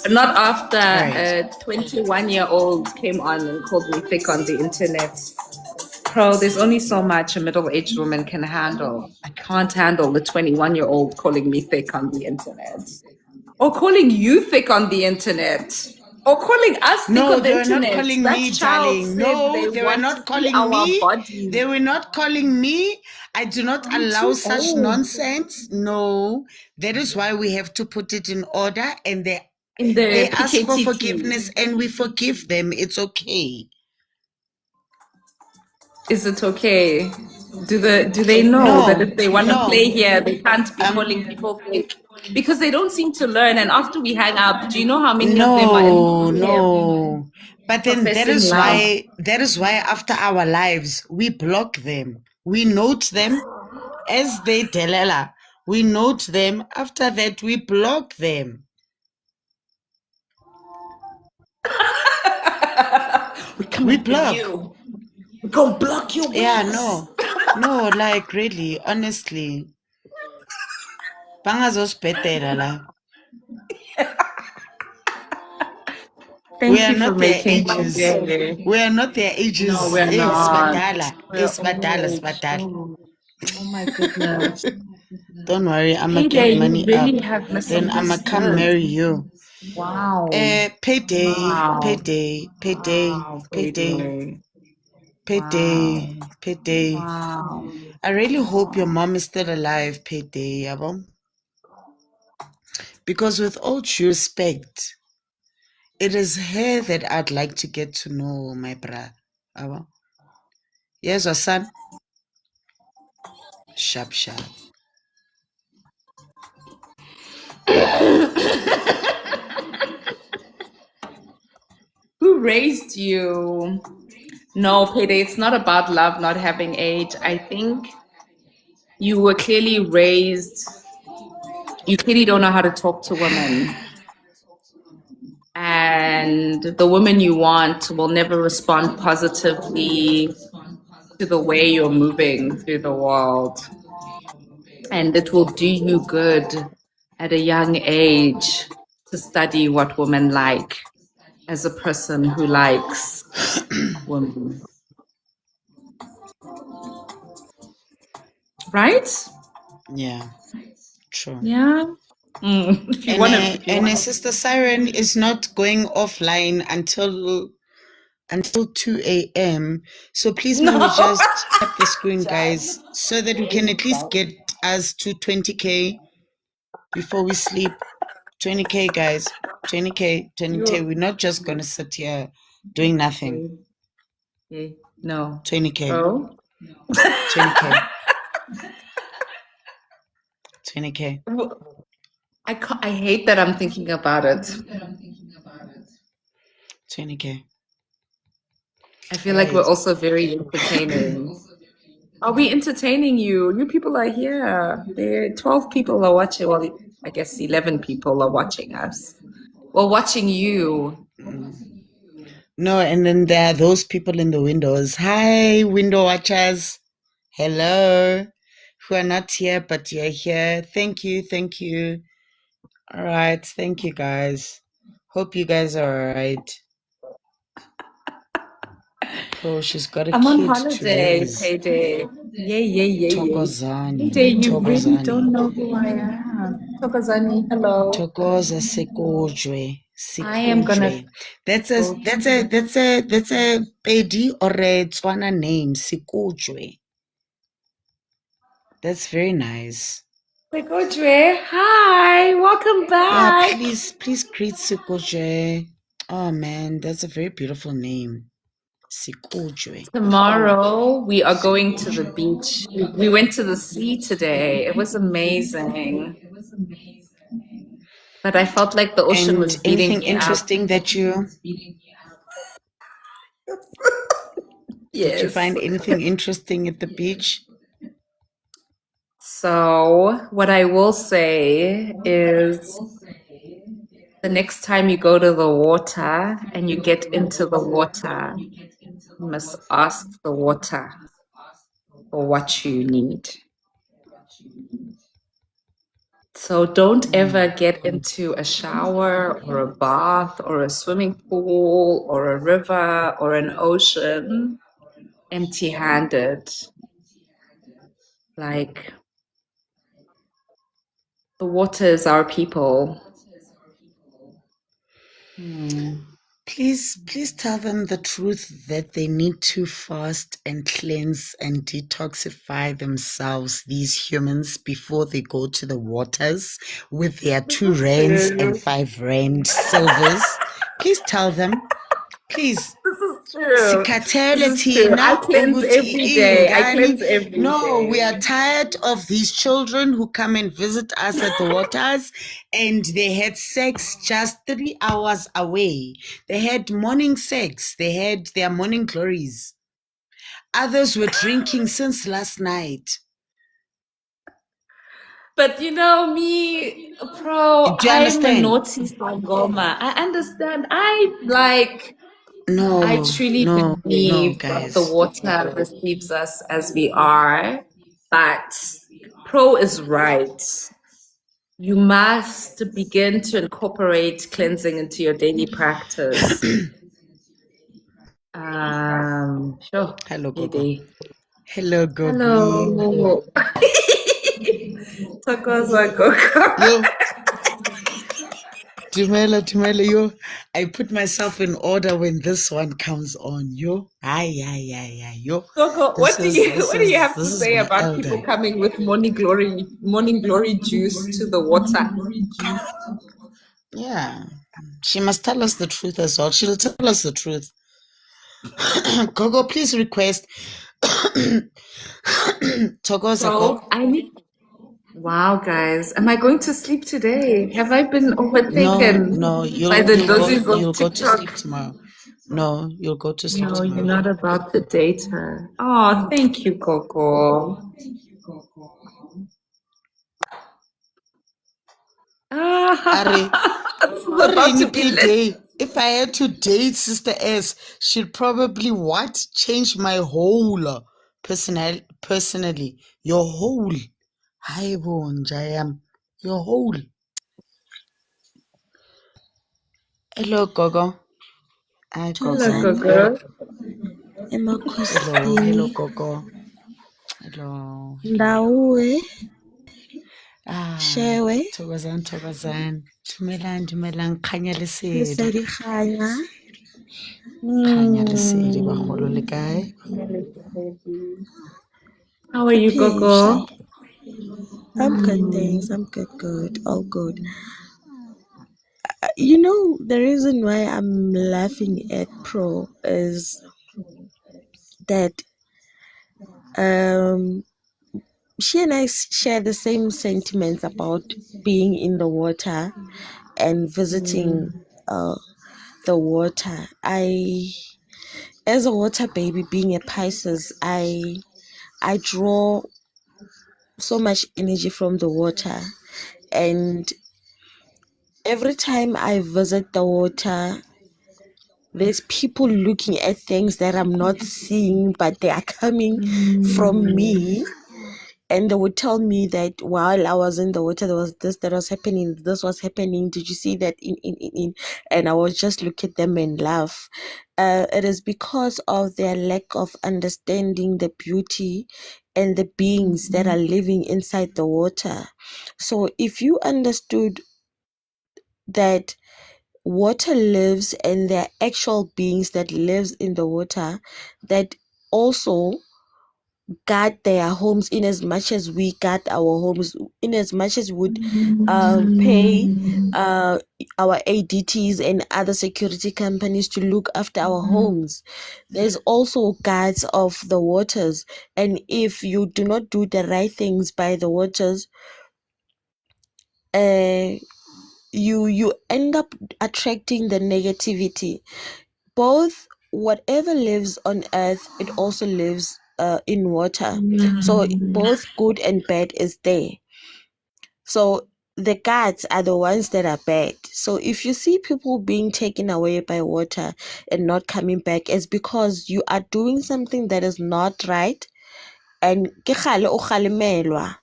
Not after a 21-year-old came on and called me thick on the internet. Pro, there's only so much a middle-aged woman can handle. I can't handle the 21-year-old calling me thick on the internet. Or calling you thick on the internet. Or calling us thick on the internet. No, they were not calling me, darling. No, they were not calling me. Bodies. They were not calling me. I do not allow such nonsense. No, that is why we have to put it in order. And they ask for forgiveness and we forgive them. It's okay. Is it okay? Do they know that if they want to play here, they can't be calling people fake? Because they don't seem to learn. And after we hang up, do you know how many of them are No. But then that is why after our lives, we block them. We note them as they delela. We note them. After that, we block them. We block. We're going to block you. Yeah, no, like really, honestly. Bangazosibhedela la. We are not their ages. We are not their ages. No, we're not. Sbadala. Oh my goodness. Don't worry, I'm gonna get money really up. Then I'm gonna come marry you. Wow. Payday. Wow. Wow. I really hope your mom is still alive, Payday, yabo. Because with all due respect, it is her that I'd like to get to know, my brother. Yes, or son? Sharp. Who raised you? No, Payday, it's not about love not having age. I think You were clearly raised, you clearly don't know how to talk to women. And the woman you want will never respond positively to the way you're moving through the world. And it will do you good at a young age to study what women like as a person who likes women. Right? Yeah, true. Yeah. If you want to, And Sister Siren is not going offline until 2 a.m. So please, may we just tap the screen, guys, so that we can at least get us to 20K before we sleep. 20K, guys. 20K, 20K. We're not just going to sit here doing nothing. No. 20K. Oh? 20K. 20K. I hate that I'm thinking about it. 20K. I feel like we're also very entertaining. Are we entertaining you? You people are here. There, 12 people are watching. Well, I guess 11 people are watching us. Well, watching you. No, and then there are those people in the windows. Hi, window watchers. Hello. Who are not here, but you're here. Thank you. Thank you. All right. Thank you, guys. Hope you guys are all right. Oh, she's got a I'm on kid holiday, to raise. Payday. Yeah. Thokozani. Payday, you really Thokozani. don't know who I am. Thokozani, hello. Thokoza Sekojwe. I am gonna. That's a Pedi or a Tswana name, Sekojwe. That's very nice. Sekojwe, hi, welcome back. Yeah, please greet Sekojwe. Oh man, that's a very beautiful name. Sekojwe. Tomorrow we are going to the beach. We went to the sea today. It was amazing. But I felt like the ocean was beating anything me interesting up. that you Yes. Did you find anything interesting at the beach? So what I will say is the next time you go to the water and you get into the water, you must ask the water for what you need. So don't ever get into a shower or a bath or a swimming pool or a river or an ocean empty-handed. Like, the water is our people. Please tell them the truth that they need to fast and cleanse and detoxify themselves, these humans, before they go to the waters with their 2 rands and 5 rand silvers. Please tell them. Please. This is true. Sikatelity, I cleanse every day. I cleanse every day. We are tired of these children who come and visit us at the waters and they had sex just 3 hours away. They had morning sex. They had their morning glories. Others were drinking since last night. But you know me, bro, Do you I'm understand? a naughty Sangoma. I understand. I truly believe that the water receives us as we are. But Pro is right. You must begin to incorporate cleansing into your daily practice. Sure. Hello, Gogo. Maybe. Hello, Gogo. Hello. Thokoza, Gogo. Yo. Dumela, yo. I put myself in order when this one comes on, yo. Ay, yo. Gogo, what do you have to say about people coming with morning glory juice to the water? Yeah. She must tell us the truth as well. She'll tell us the truth. Gogo, please request. Thokoza, Wow, guys, am I going to sleep today? Have I been overtaken? No, you'll go to sleep tomorrow. No, you'll go to sleep tomorrow. You're not about to date her. Oh, thank you, Coco. Are This is about to be lit. if I had to date Sister S, she'd probably what? Change my whole personally. Your whole. Hi, Jayam. Your whole. Hello, Gogo. Hi, Hello, Gogo. Gogo. Hello, Gogo. Hello, hello. Ndawe, Ah, shewe, Thokozan. Dumelang, Kanya Lesedi. lesedi kganya. Kanya Lesedi, bagolo le kae? How are Ke you, phehla. Gogo? I'm good, thanks. I'm good. All good. You know, the reason why I'm laughing at Pro is that um she and I share the same sentiments about being in the water and visiting uh the water. As a water baby, being a Pisces, I draw so much energy from the water, and every time I visit the water, there's people looking at things that I'm not seeing, but they are coming from me. And they would tell me that while I was in the water, there was this that was happening, this was happening. Did you see that? In? And I would just look at them and laugh. It is because of their lack of understanding the beauty and the beings that are living inside the water. So if you understood that water lives and there are actual beings that lives in the water that also guard their homes, in as much as we guard our homes, in as much as we would pay our ADTs and other security companies to look after our homes. There's also guards of the waters, and if you do not do the right things by the waters, you end up attracting the negativity. Both, whatever lives on earth, it also lives in water. So both good and bad is there. So the gods are the ones that are bad. So if you see people being taken away by water and not coming back, it's because you are doing something that is not right, and ke kgale o kgalemelwa,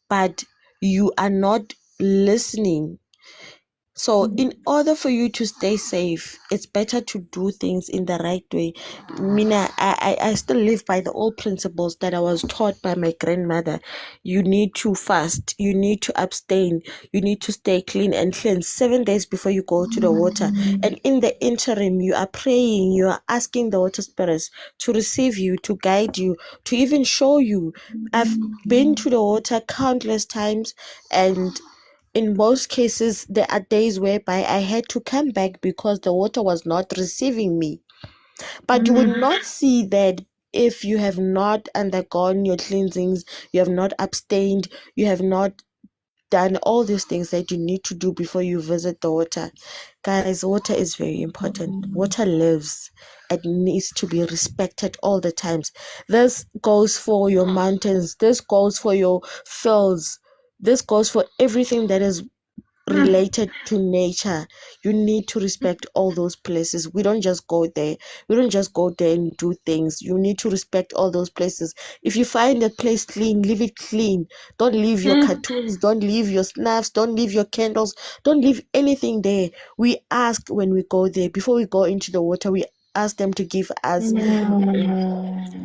but you are not listening. So in order for you to stay safe, it's better to do things in the right way. Mina, I still live by the old principles that I was taught by my grandmother. You need to fast, you need to abstain, you need to stay clean and cleanse 7 days before you go to the water. And in the interim, you are praying, you are asking the water spirits to receive you, to guide you, to even show you. I've been to the water countless times, and in most cases, there are days whereby I had to come back because the water was not receiving me. But you would not see that if you have not undergone your cleansings, you have not abstained, you have not done all these things that you need to do before you visit the water. Guys, water is very important. Water lives. It needs to be respected all the times. This goes for your mountains. This goes for your fields. This goes for everything that is related to nature. You need to respect all those places. We don't just go there. We don't just go there and do things. You need to respect all those places. If you find a place clean, leave it clean. Don't leave your cartoons, don't leave your snaps, don't leave your candles, don't leave anything there. We ask when we go there, before we go into the water, we ask them to give us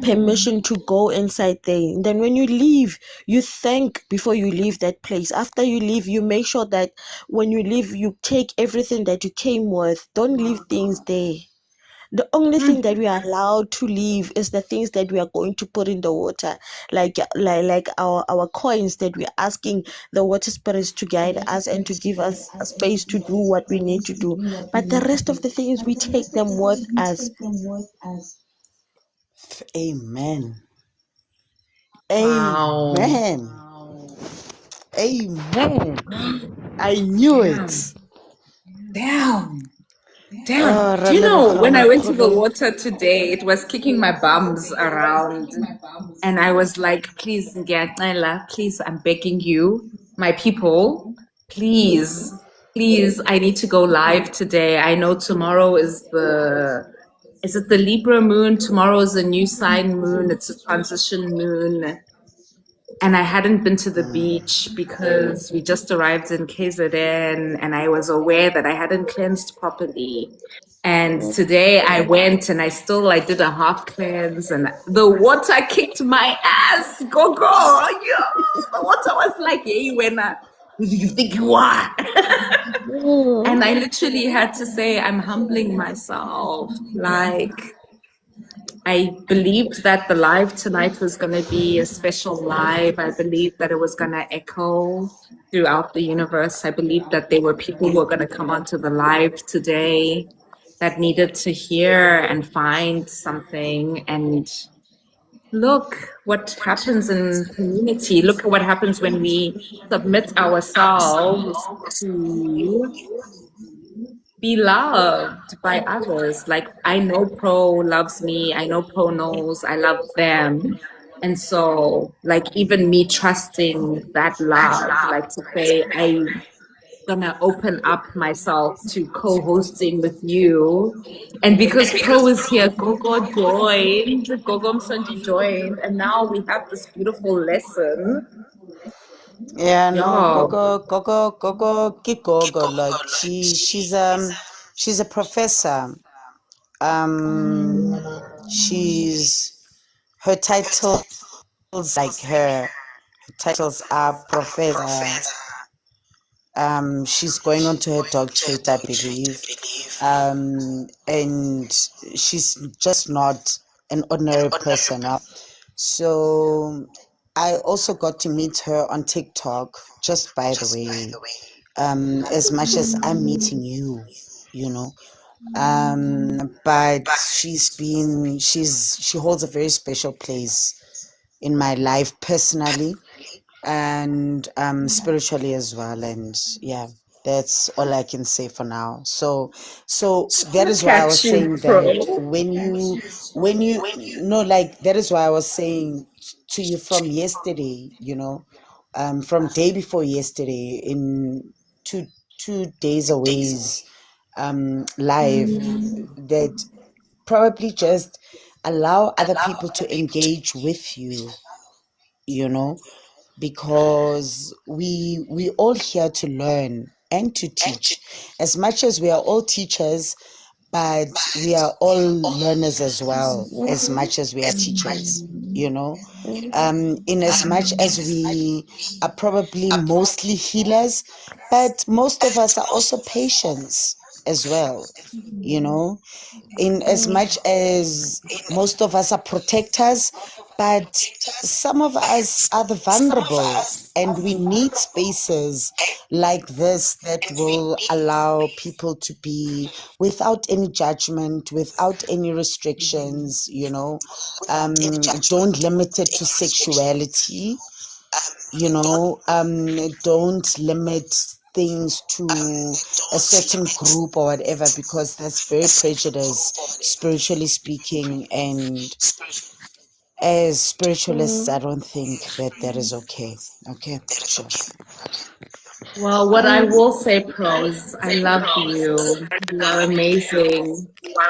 permission to go inside there. And then when you leave, you thank before you leave that place. After you leave, you make sure that when you leave, you take everything that you came with. Don't leave things there. The only thing that we are allowed to leave is the things that we are going to put in the water, like our coins that we're asking the water spirits to guide us and to give us a space to do what we need to do. But the rest of the things, we take them with us. Amen. Wow. Amen. Amen. I knew Damn. it. Damn. Damn. Oh, Do you know when I went to the Ralebogolo. water today, it was kicking my bums around. And I was like, please, Ngiyaxela, please, I'm begging you, my people, please. Please, I need to go live today. I know tomorrow is it the Libra moon? Tomorrow is a new sign moon. It's a transition moon. And I hadn't been to the beach because we just arrived in KZN and I was aware that I hadn't cleansed properly. And today I went and I did a half cleanse and the water kicked my ass. Go, go. Yeah. The water was like, hey, who do you think you are? And I literally had to say, I'm humbling myself. Like, I believed that the live tonight was going to be a special live. I believed that it was going to echo throughout the universe. I believed that there were people who were going to come onto the live today that needed to hear and find something. And look what happens in community. Look at what happens when we submit ourselves to be loved by others. Like I know Pro loves me. I know Pro knows I love them. And so like even me trusting that love, like to say I'm gonna open up myself to co-hosting with you. And because Pro is here, Gogo joined, Gogo Msondi joined, and now we have this beautiful lesson. Yeah, no, Yo. Gogo, like she's a professor. She's her titles like her titles are professor. She's going on to her doctorate, I believe. And she's just not an ordinary person. So I also got to meet her on TikTok, just by the way. As much as I'm meeting you, you know. But she holds a very special place in my life personally and spiritually as well. And yeah, that's all I can say for now. So that is Look why I was at you, saying that Pro. when you no, like that is why I was saying to you from yesterday, from day before yesterday, in two days away's live, that probably just allow other people to engage with you, you know because we all here to learn and to teach. As much as we are all teachers, but we are all learners as well, as much as we are teachers, in as much as we are probably mostly healers, but most of us are also patients as well, you know in as much as most of us are protectors, but some of us are the vulnerable, and we need spaces like this that will allow people to be without any judgment, without any restrictions. Don't limit it to sexuality. Don't limit things to a certain group or whatever, because that's very prejudiced, spiritually speaking. And as spiritualists, I don't think that that is okay. Okay, sure. Well, what I will say, Pro, is I love you. You are amazing.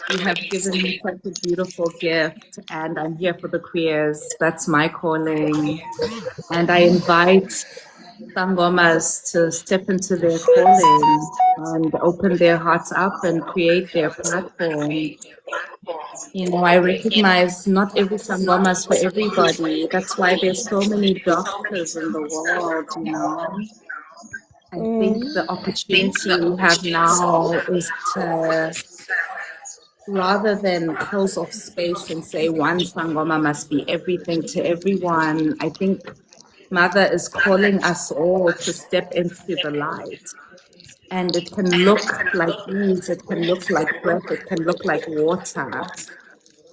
You have given me such a beautiful gift, and I'm here for the queers. That's my calling. And I invite Sangomas to step into their calling and open their hearts up and create their platform. I recognize not every Sangoma is for everybody. That's why there's so many doctors in the world. I think the opportunity we have now is to, rather than close off space and say one Sangoma must be everything to everyone, I think Mother is calling us all to step into the light. And it can look like ease, it can look like breath, it can look like water.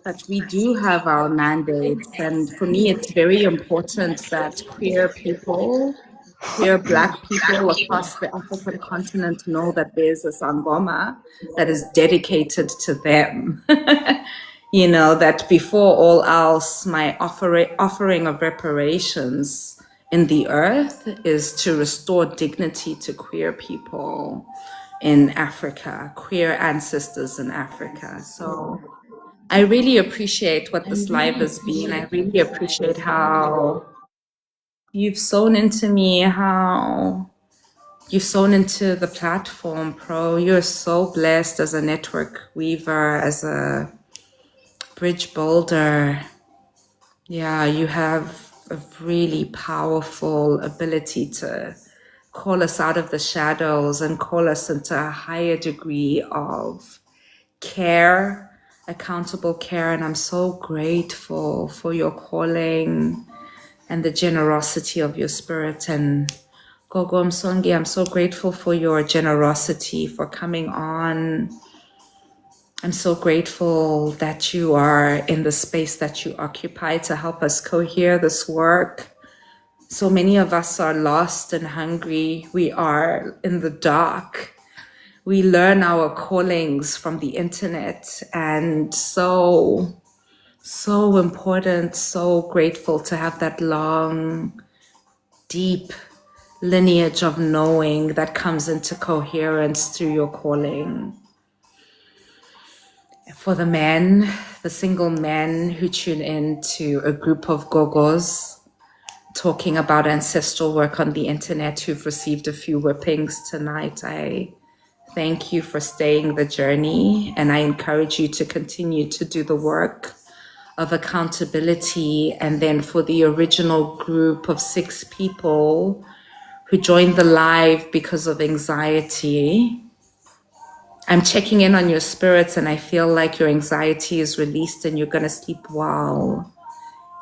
But we do have our mandates. And for me, it's very important that queer people, queer Black people across the African continent know that there's a Sangoma that is dedicated to them. That before all else, my offering of reparations in the earth is to restore dignity to queer people in Africa, queer ancestors in Africa. So I really appreciate what this live has been. I really appreciate how you've sewn into me, how you've sewn into the platform, Pro. You're so blessed as a network weaver, as a bridge builder. Yeah, you have a really powerful ability to call us out of the shadows and call us into a higher degree of care, accountable care. And I'm so grateful for your calling and the generosity of your spirit. And Gogo Msongi, I'm so grateful for your generosity, for coming on. I'm so grateful that you are in the space that you occupy to help us cohere this work. So many of us are lost and hungry. We are in the dark. We learn our callings from the internet, and so important, so grateful to have that long, deep lineage of knowing that comes into coherence through your calling. For the men, the single men who tune in to a group of gogos talking about ancestral work on the internet who've received a few whippings tonight, I thank you for staying the journey, and I encourage you to continue to do the work of accountability. And then for the original group of 6 people who joined the live because of anxiety, I'm checking in on your spirits, and I feel like your anxiety is released and you're going to sleep well.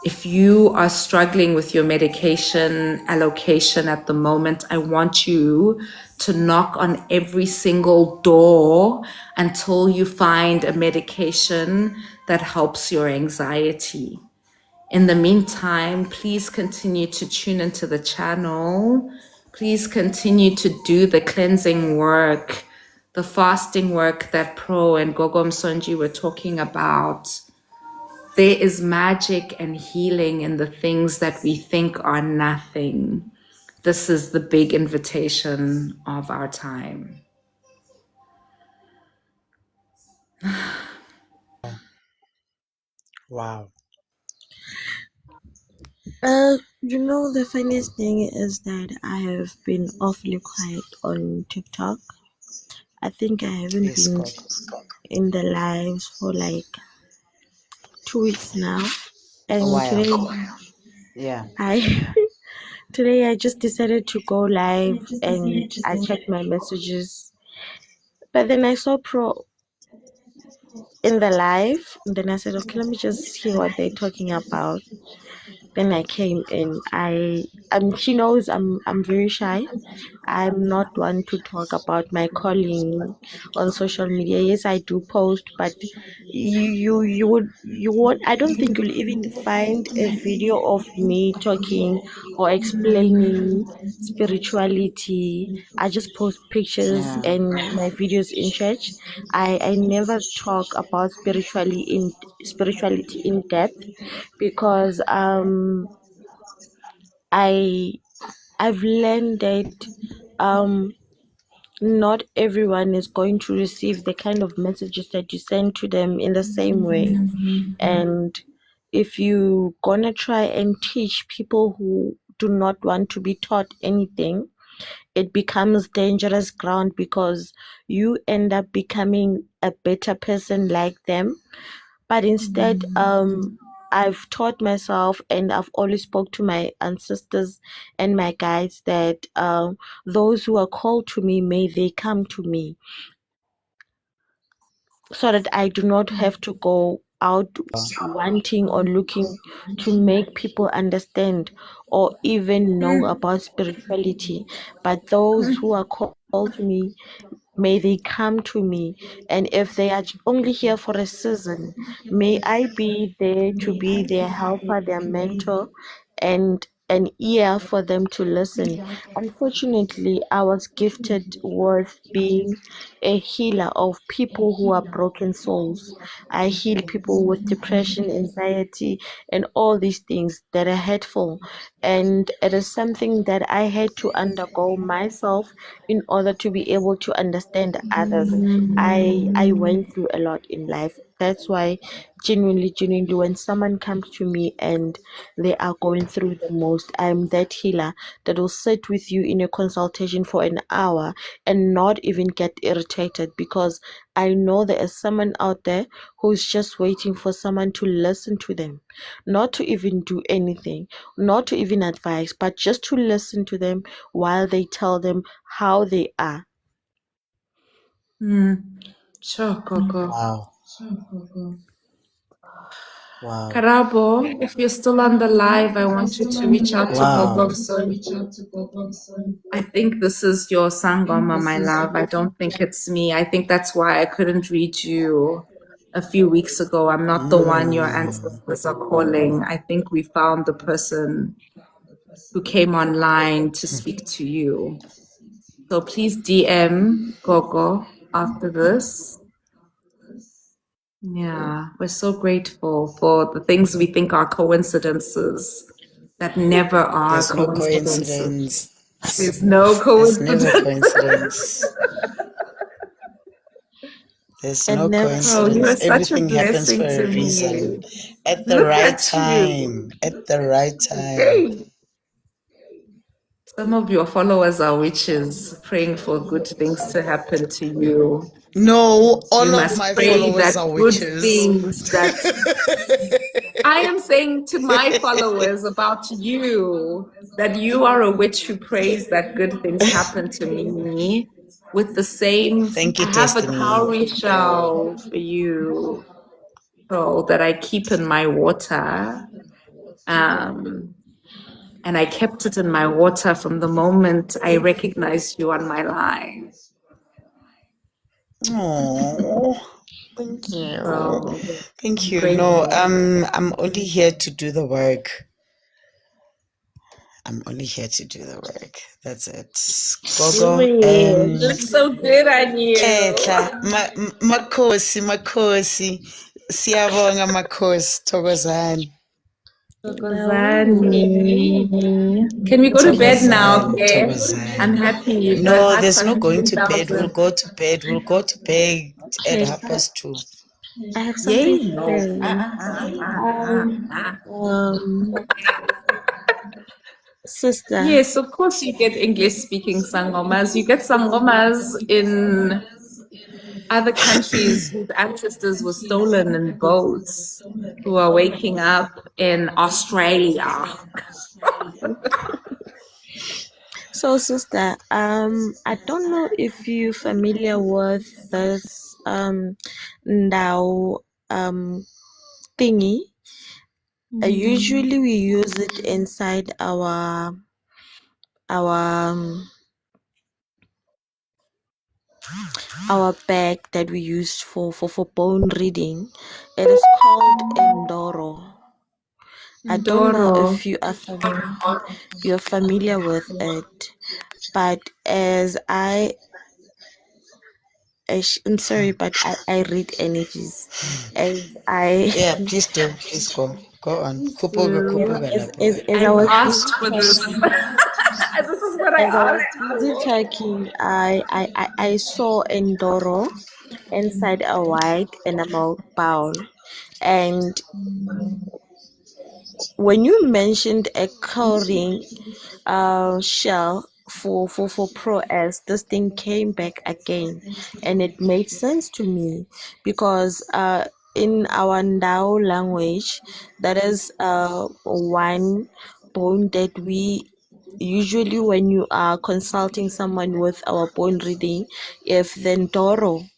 If you are struggling with your medication allocation at the moment, I want you to knock on every single door until you find a medication that helps your anxiety. In the meantime, please continue to tune into the channel. Please continue to do the cleansing work, the fasting work that Pro and Gogom Sonji were talking about. There is magic and healing in the things that we think are nothing. This is the big invitation of our time. Wow. The funniest thing is that I have been awfully quiet on TikTok. I think I haven't Yes, been God. in the lives for like 2 weeks now. A And while. today Yeah. I today I just decided to go live and I checked my messages. But then I saw Pro in the live, and then I said, okay, let me just hear what they're talking about. Then I came in. She knows I'm very shy. I'm not one to talk about my calling on social media. Yes, I do post, but you won't. I don't think you'll even find a video of me talking or explaining spirituality. I just post pictures Yeah. and my videos in church. I never talk about spirituality in depth because I I've learned that um not everyone is going to receive the kind of messages that you send to them in the same way. And if you gonna try and teach people who do not want to be taught anything, it becomes dangerous ground because you end up becoming a better person like them. But instead, I've taught myself and I've always spoke to my ancestors and my guides that those who are called to me, may they come to me so that I do not have to go out wanting or looking to make people understand or even know about spirituality. But those who are called to me, may they come to me. And if they are only here for a season, may I be there to be their helper, their mentor, and an ear for them to listen. Unfortunately, I was gifted with being a healer of people who are broken souls. I heal people with depression, anxiety, and all these things that are hurtful. And it is something that I had to undergo myself in order to be able to understand others. I went through a lot in life. That's why genuinely when someone comes to me and they are going through the most, I'm that healer that will sit with you in a consultation for an hour and not even get irritated, because I know there is someone out there who's just waiting for someone to listen to them, not to even do anything, not to even advise, but just to listen to them while they tell them how they are. Sure, Gogo. Wow. Wow. Karabo, if you're still on the live, I want you to reach out to Wow. Gogo. So I think this is your Sangoma, my love. I don't think it's me. I think that's why I couldn't read you a few weeks ago. I'm not the one your ancestors are calling. I think we found the person who came online to speak to you. So please DM Gogo after this. Yeah, we're so grateful for the things we think are coincidences that never are There's no coincidences. coincidence. There's no There's never coincidence. coincidence. There's And no never Oh, you are coincidence. such a Everything happens for blessing a to reason. me. At the Look right at you. time. At the right time. Hey, some of your followers are witches praying for good things to happen to you. No, You all of must my pray followers that are good witches. things that I am saying to my followers about you, that you are a witch who prays that good things happen to me with the same. Thank you, I have a Destiny. cowrie shell for you, pearl, that I keep in my water. And I kept it in my water from the moment I recognized you on my line. Oh, thank you. So Thank I'm you. No, grateful. I'm only here to do the work. I'm only here to do the work. That's it. Gogo. Period. Looks so good on you. Ketla, makhosi, siyabonga makhosi, thokozani, Thokozani. Can we go to bed now, okay? I'm happy. The No, hearts there's are no going to bed. We'll 15,000. go to bed. We'll go to bed at Keta, 2:30. I have something Yay, to no. say. Um, sister, Yes, of course you get English speaking sangomas. You get sangomas in other countries whose ancestors were stolen in boats, who are waking up in Australia. sister, I don't know if you're familiar with this now thingy. Usually we use it inside our um, our bag that we use for bone reading. It is called Endoro. I don't know Ndoro. if you're familiar with it, but I'm sorry, but I read energies. As I Yeah, please do. Please go. Go on. So Kupuga lapho. as I I've was asked busy for this. talking, This is what I as I was asked busy for. talking, I saw Endoro inside a white enamel bowl, and when you mentioned a cowring shell for Pro S, this thing came back again, and it made sense to me because in our Ndao language, that is one bone that we usually, when you are consulting someone with our bone reading, if the Ndoro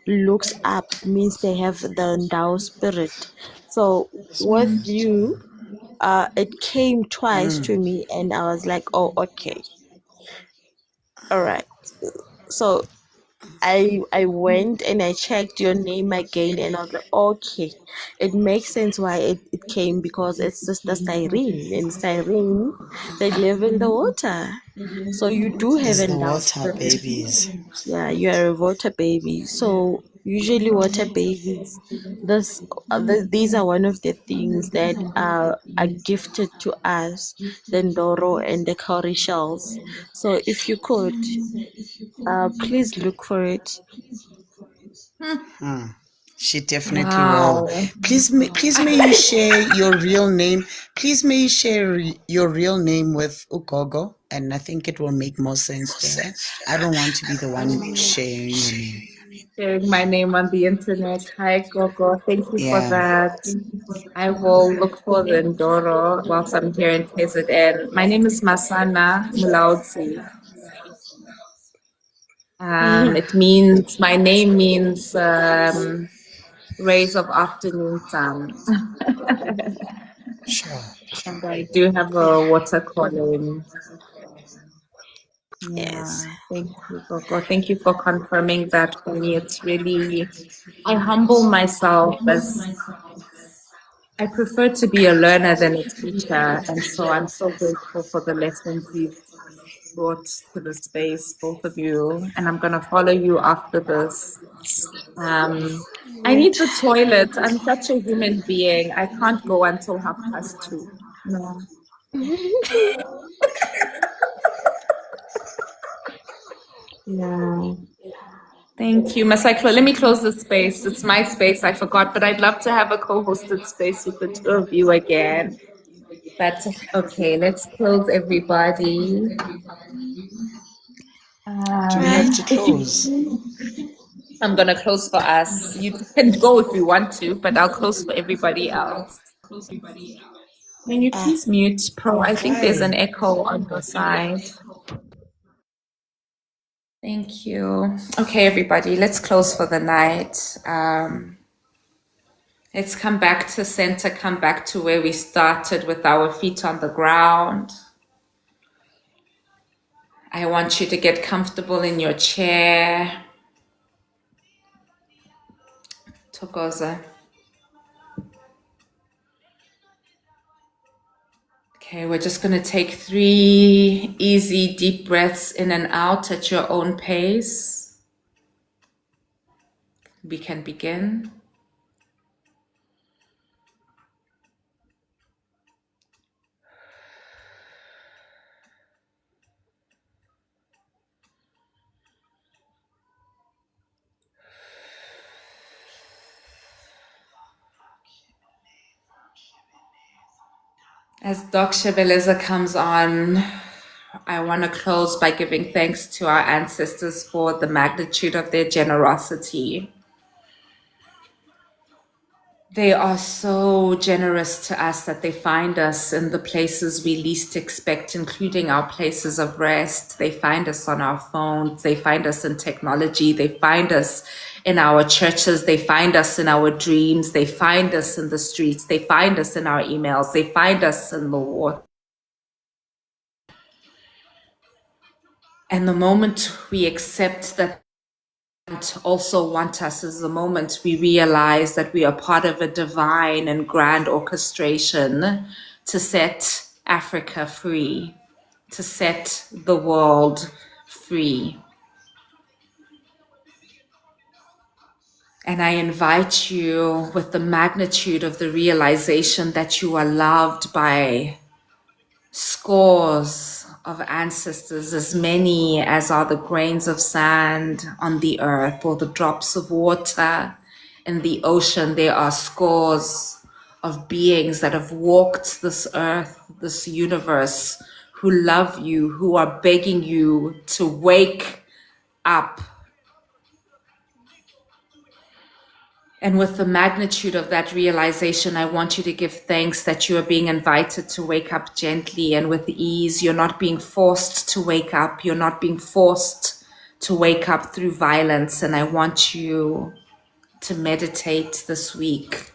looks up, means they have the Ndao spirit. So with you, it came twice to me, and I was like, oh, okay, all right. So I went and I checked your name again, and I was like, okay, it makes sense why it came, because it's Sister Siren, and Siren, they live in the water. So you do have Is the endowed water spirit. babies. Yeah, you are a water baby. So usually water babies, these are one of the things that are gifted to us, the ndoro and the cowrie shells. So if you could, please look for it. Hmm. She definitely will. Wow. Please may you share your real name. Please may you share your real name with Ugogo, and I think it will make more sense to her. I don't want to be the one sharing your name. Sharing my name on the internet. Hi, Gogo. Thank you for Yeah, that. I will look for the Ndoro whilst I'm here in KZN. My name is Masana Mulaudzi. It means, my name means rays of afternoon sun. sure. And I do have a water calling. Yes. Yeah, thank you, Gogo. Thank you for confirming that for me. It's really, I humble myself as I prefer to be a learner than a teacher. And so I'm so grateful for the lessons you've brought to the space, both of you. And I'm going to follow you after this. I need Right. the toilet. I'm such a human being. I can't go until 2:30. No. Yeah. Thank you, Masai. Let me close the space. It's my space. I forgot, but I'd love to have a co-hosted space with the two of you again. But okay, let's close everybody. Do we have to If you, close? I'm gonna close for us. You can go if you want to, but I'll close for everybody else. Can you Ah, please mute, Pro? I think there's an Why? echo on your side. Thank you. Okay, everybody, let's close for the night. Let's come back to center, come back to where we started with our feet on the ground. I want you to get comfortable in your chair. Togoza. Okay, we're just going to take 3 easy, deep breaths in and out at your own pace. We can begin. As Doc Shebeleza comes on, I want to close by giving thanks to our ancestors for the magnitude of their generosity. They are so generous to us that they find us in the places we least expect, including our places of rest. They find us on our phones. They find us in technology. They find us in our churches. They find us in our dreams. They find us in the streets. They find us in our emails. They find us in the water. And the moment we accept that also want us is the moment we realize that we are part of a divine and grand orchestration to set Africa free, to set the world free. And I invite you, with the magnitude of the realization that you are loved by scores of ancestors, as many as are the grains of sand on the earth or the drops of water in the ocean. There are scores of beings that have walked this earth, this universe, who love you, who are begging you to wake up. And with the magnitude of that realization, I want you to give thanks that you are being invited to wake up gently and with ease. You're not being forced to wake up. You're not being forced to wake up through violence. And I want you to meditate this week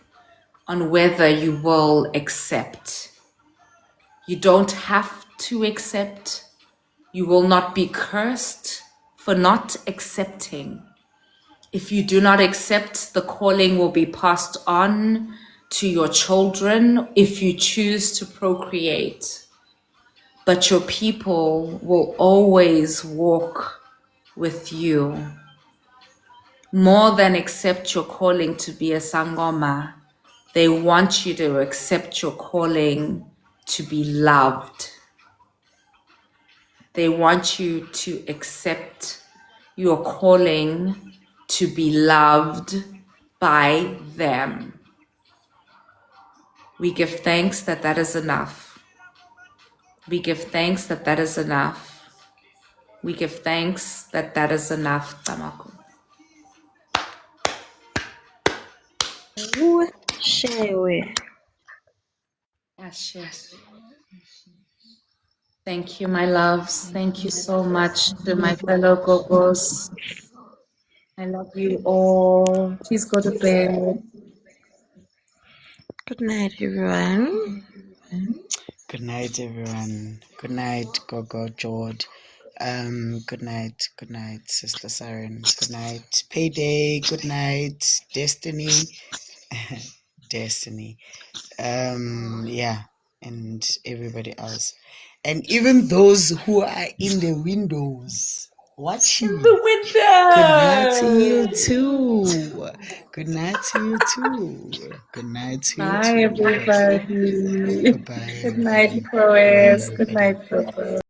on whether you will accept. You don't have to accept. You will not be cursed for for not accepting. If you do not accept, the calling will be passed on to your children if you choose to procreate. But your people will always walk with you. More than accept your calling to be a sangoma, they want you to accept your calling to be loved. They want you to accept your calling to be loved by them. We give thanks that that is enough. We give thanks that that is enough. We give thanks that that is enough, Tamaku. Shewe. Ashe. Thank you, my loves. Thank you so much to my fellow Gogos. I love you all. Please go to bed. Good night, everyone. Good night, everyone. Good night, Gogo George. Good night, Sister Siren. Good night, Payday. Good night, Destiny. Destiny. Yeah, and everybody else, and even those who are in the windows watching. The window. Good night to you too. Good night to you too. Good night to you Bye, too. everybody. Bye bye, Good night, everybody. Bye, Chloe. Good everybody. night, Chloe.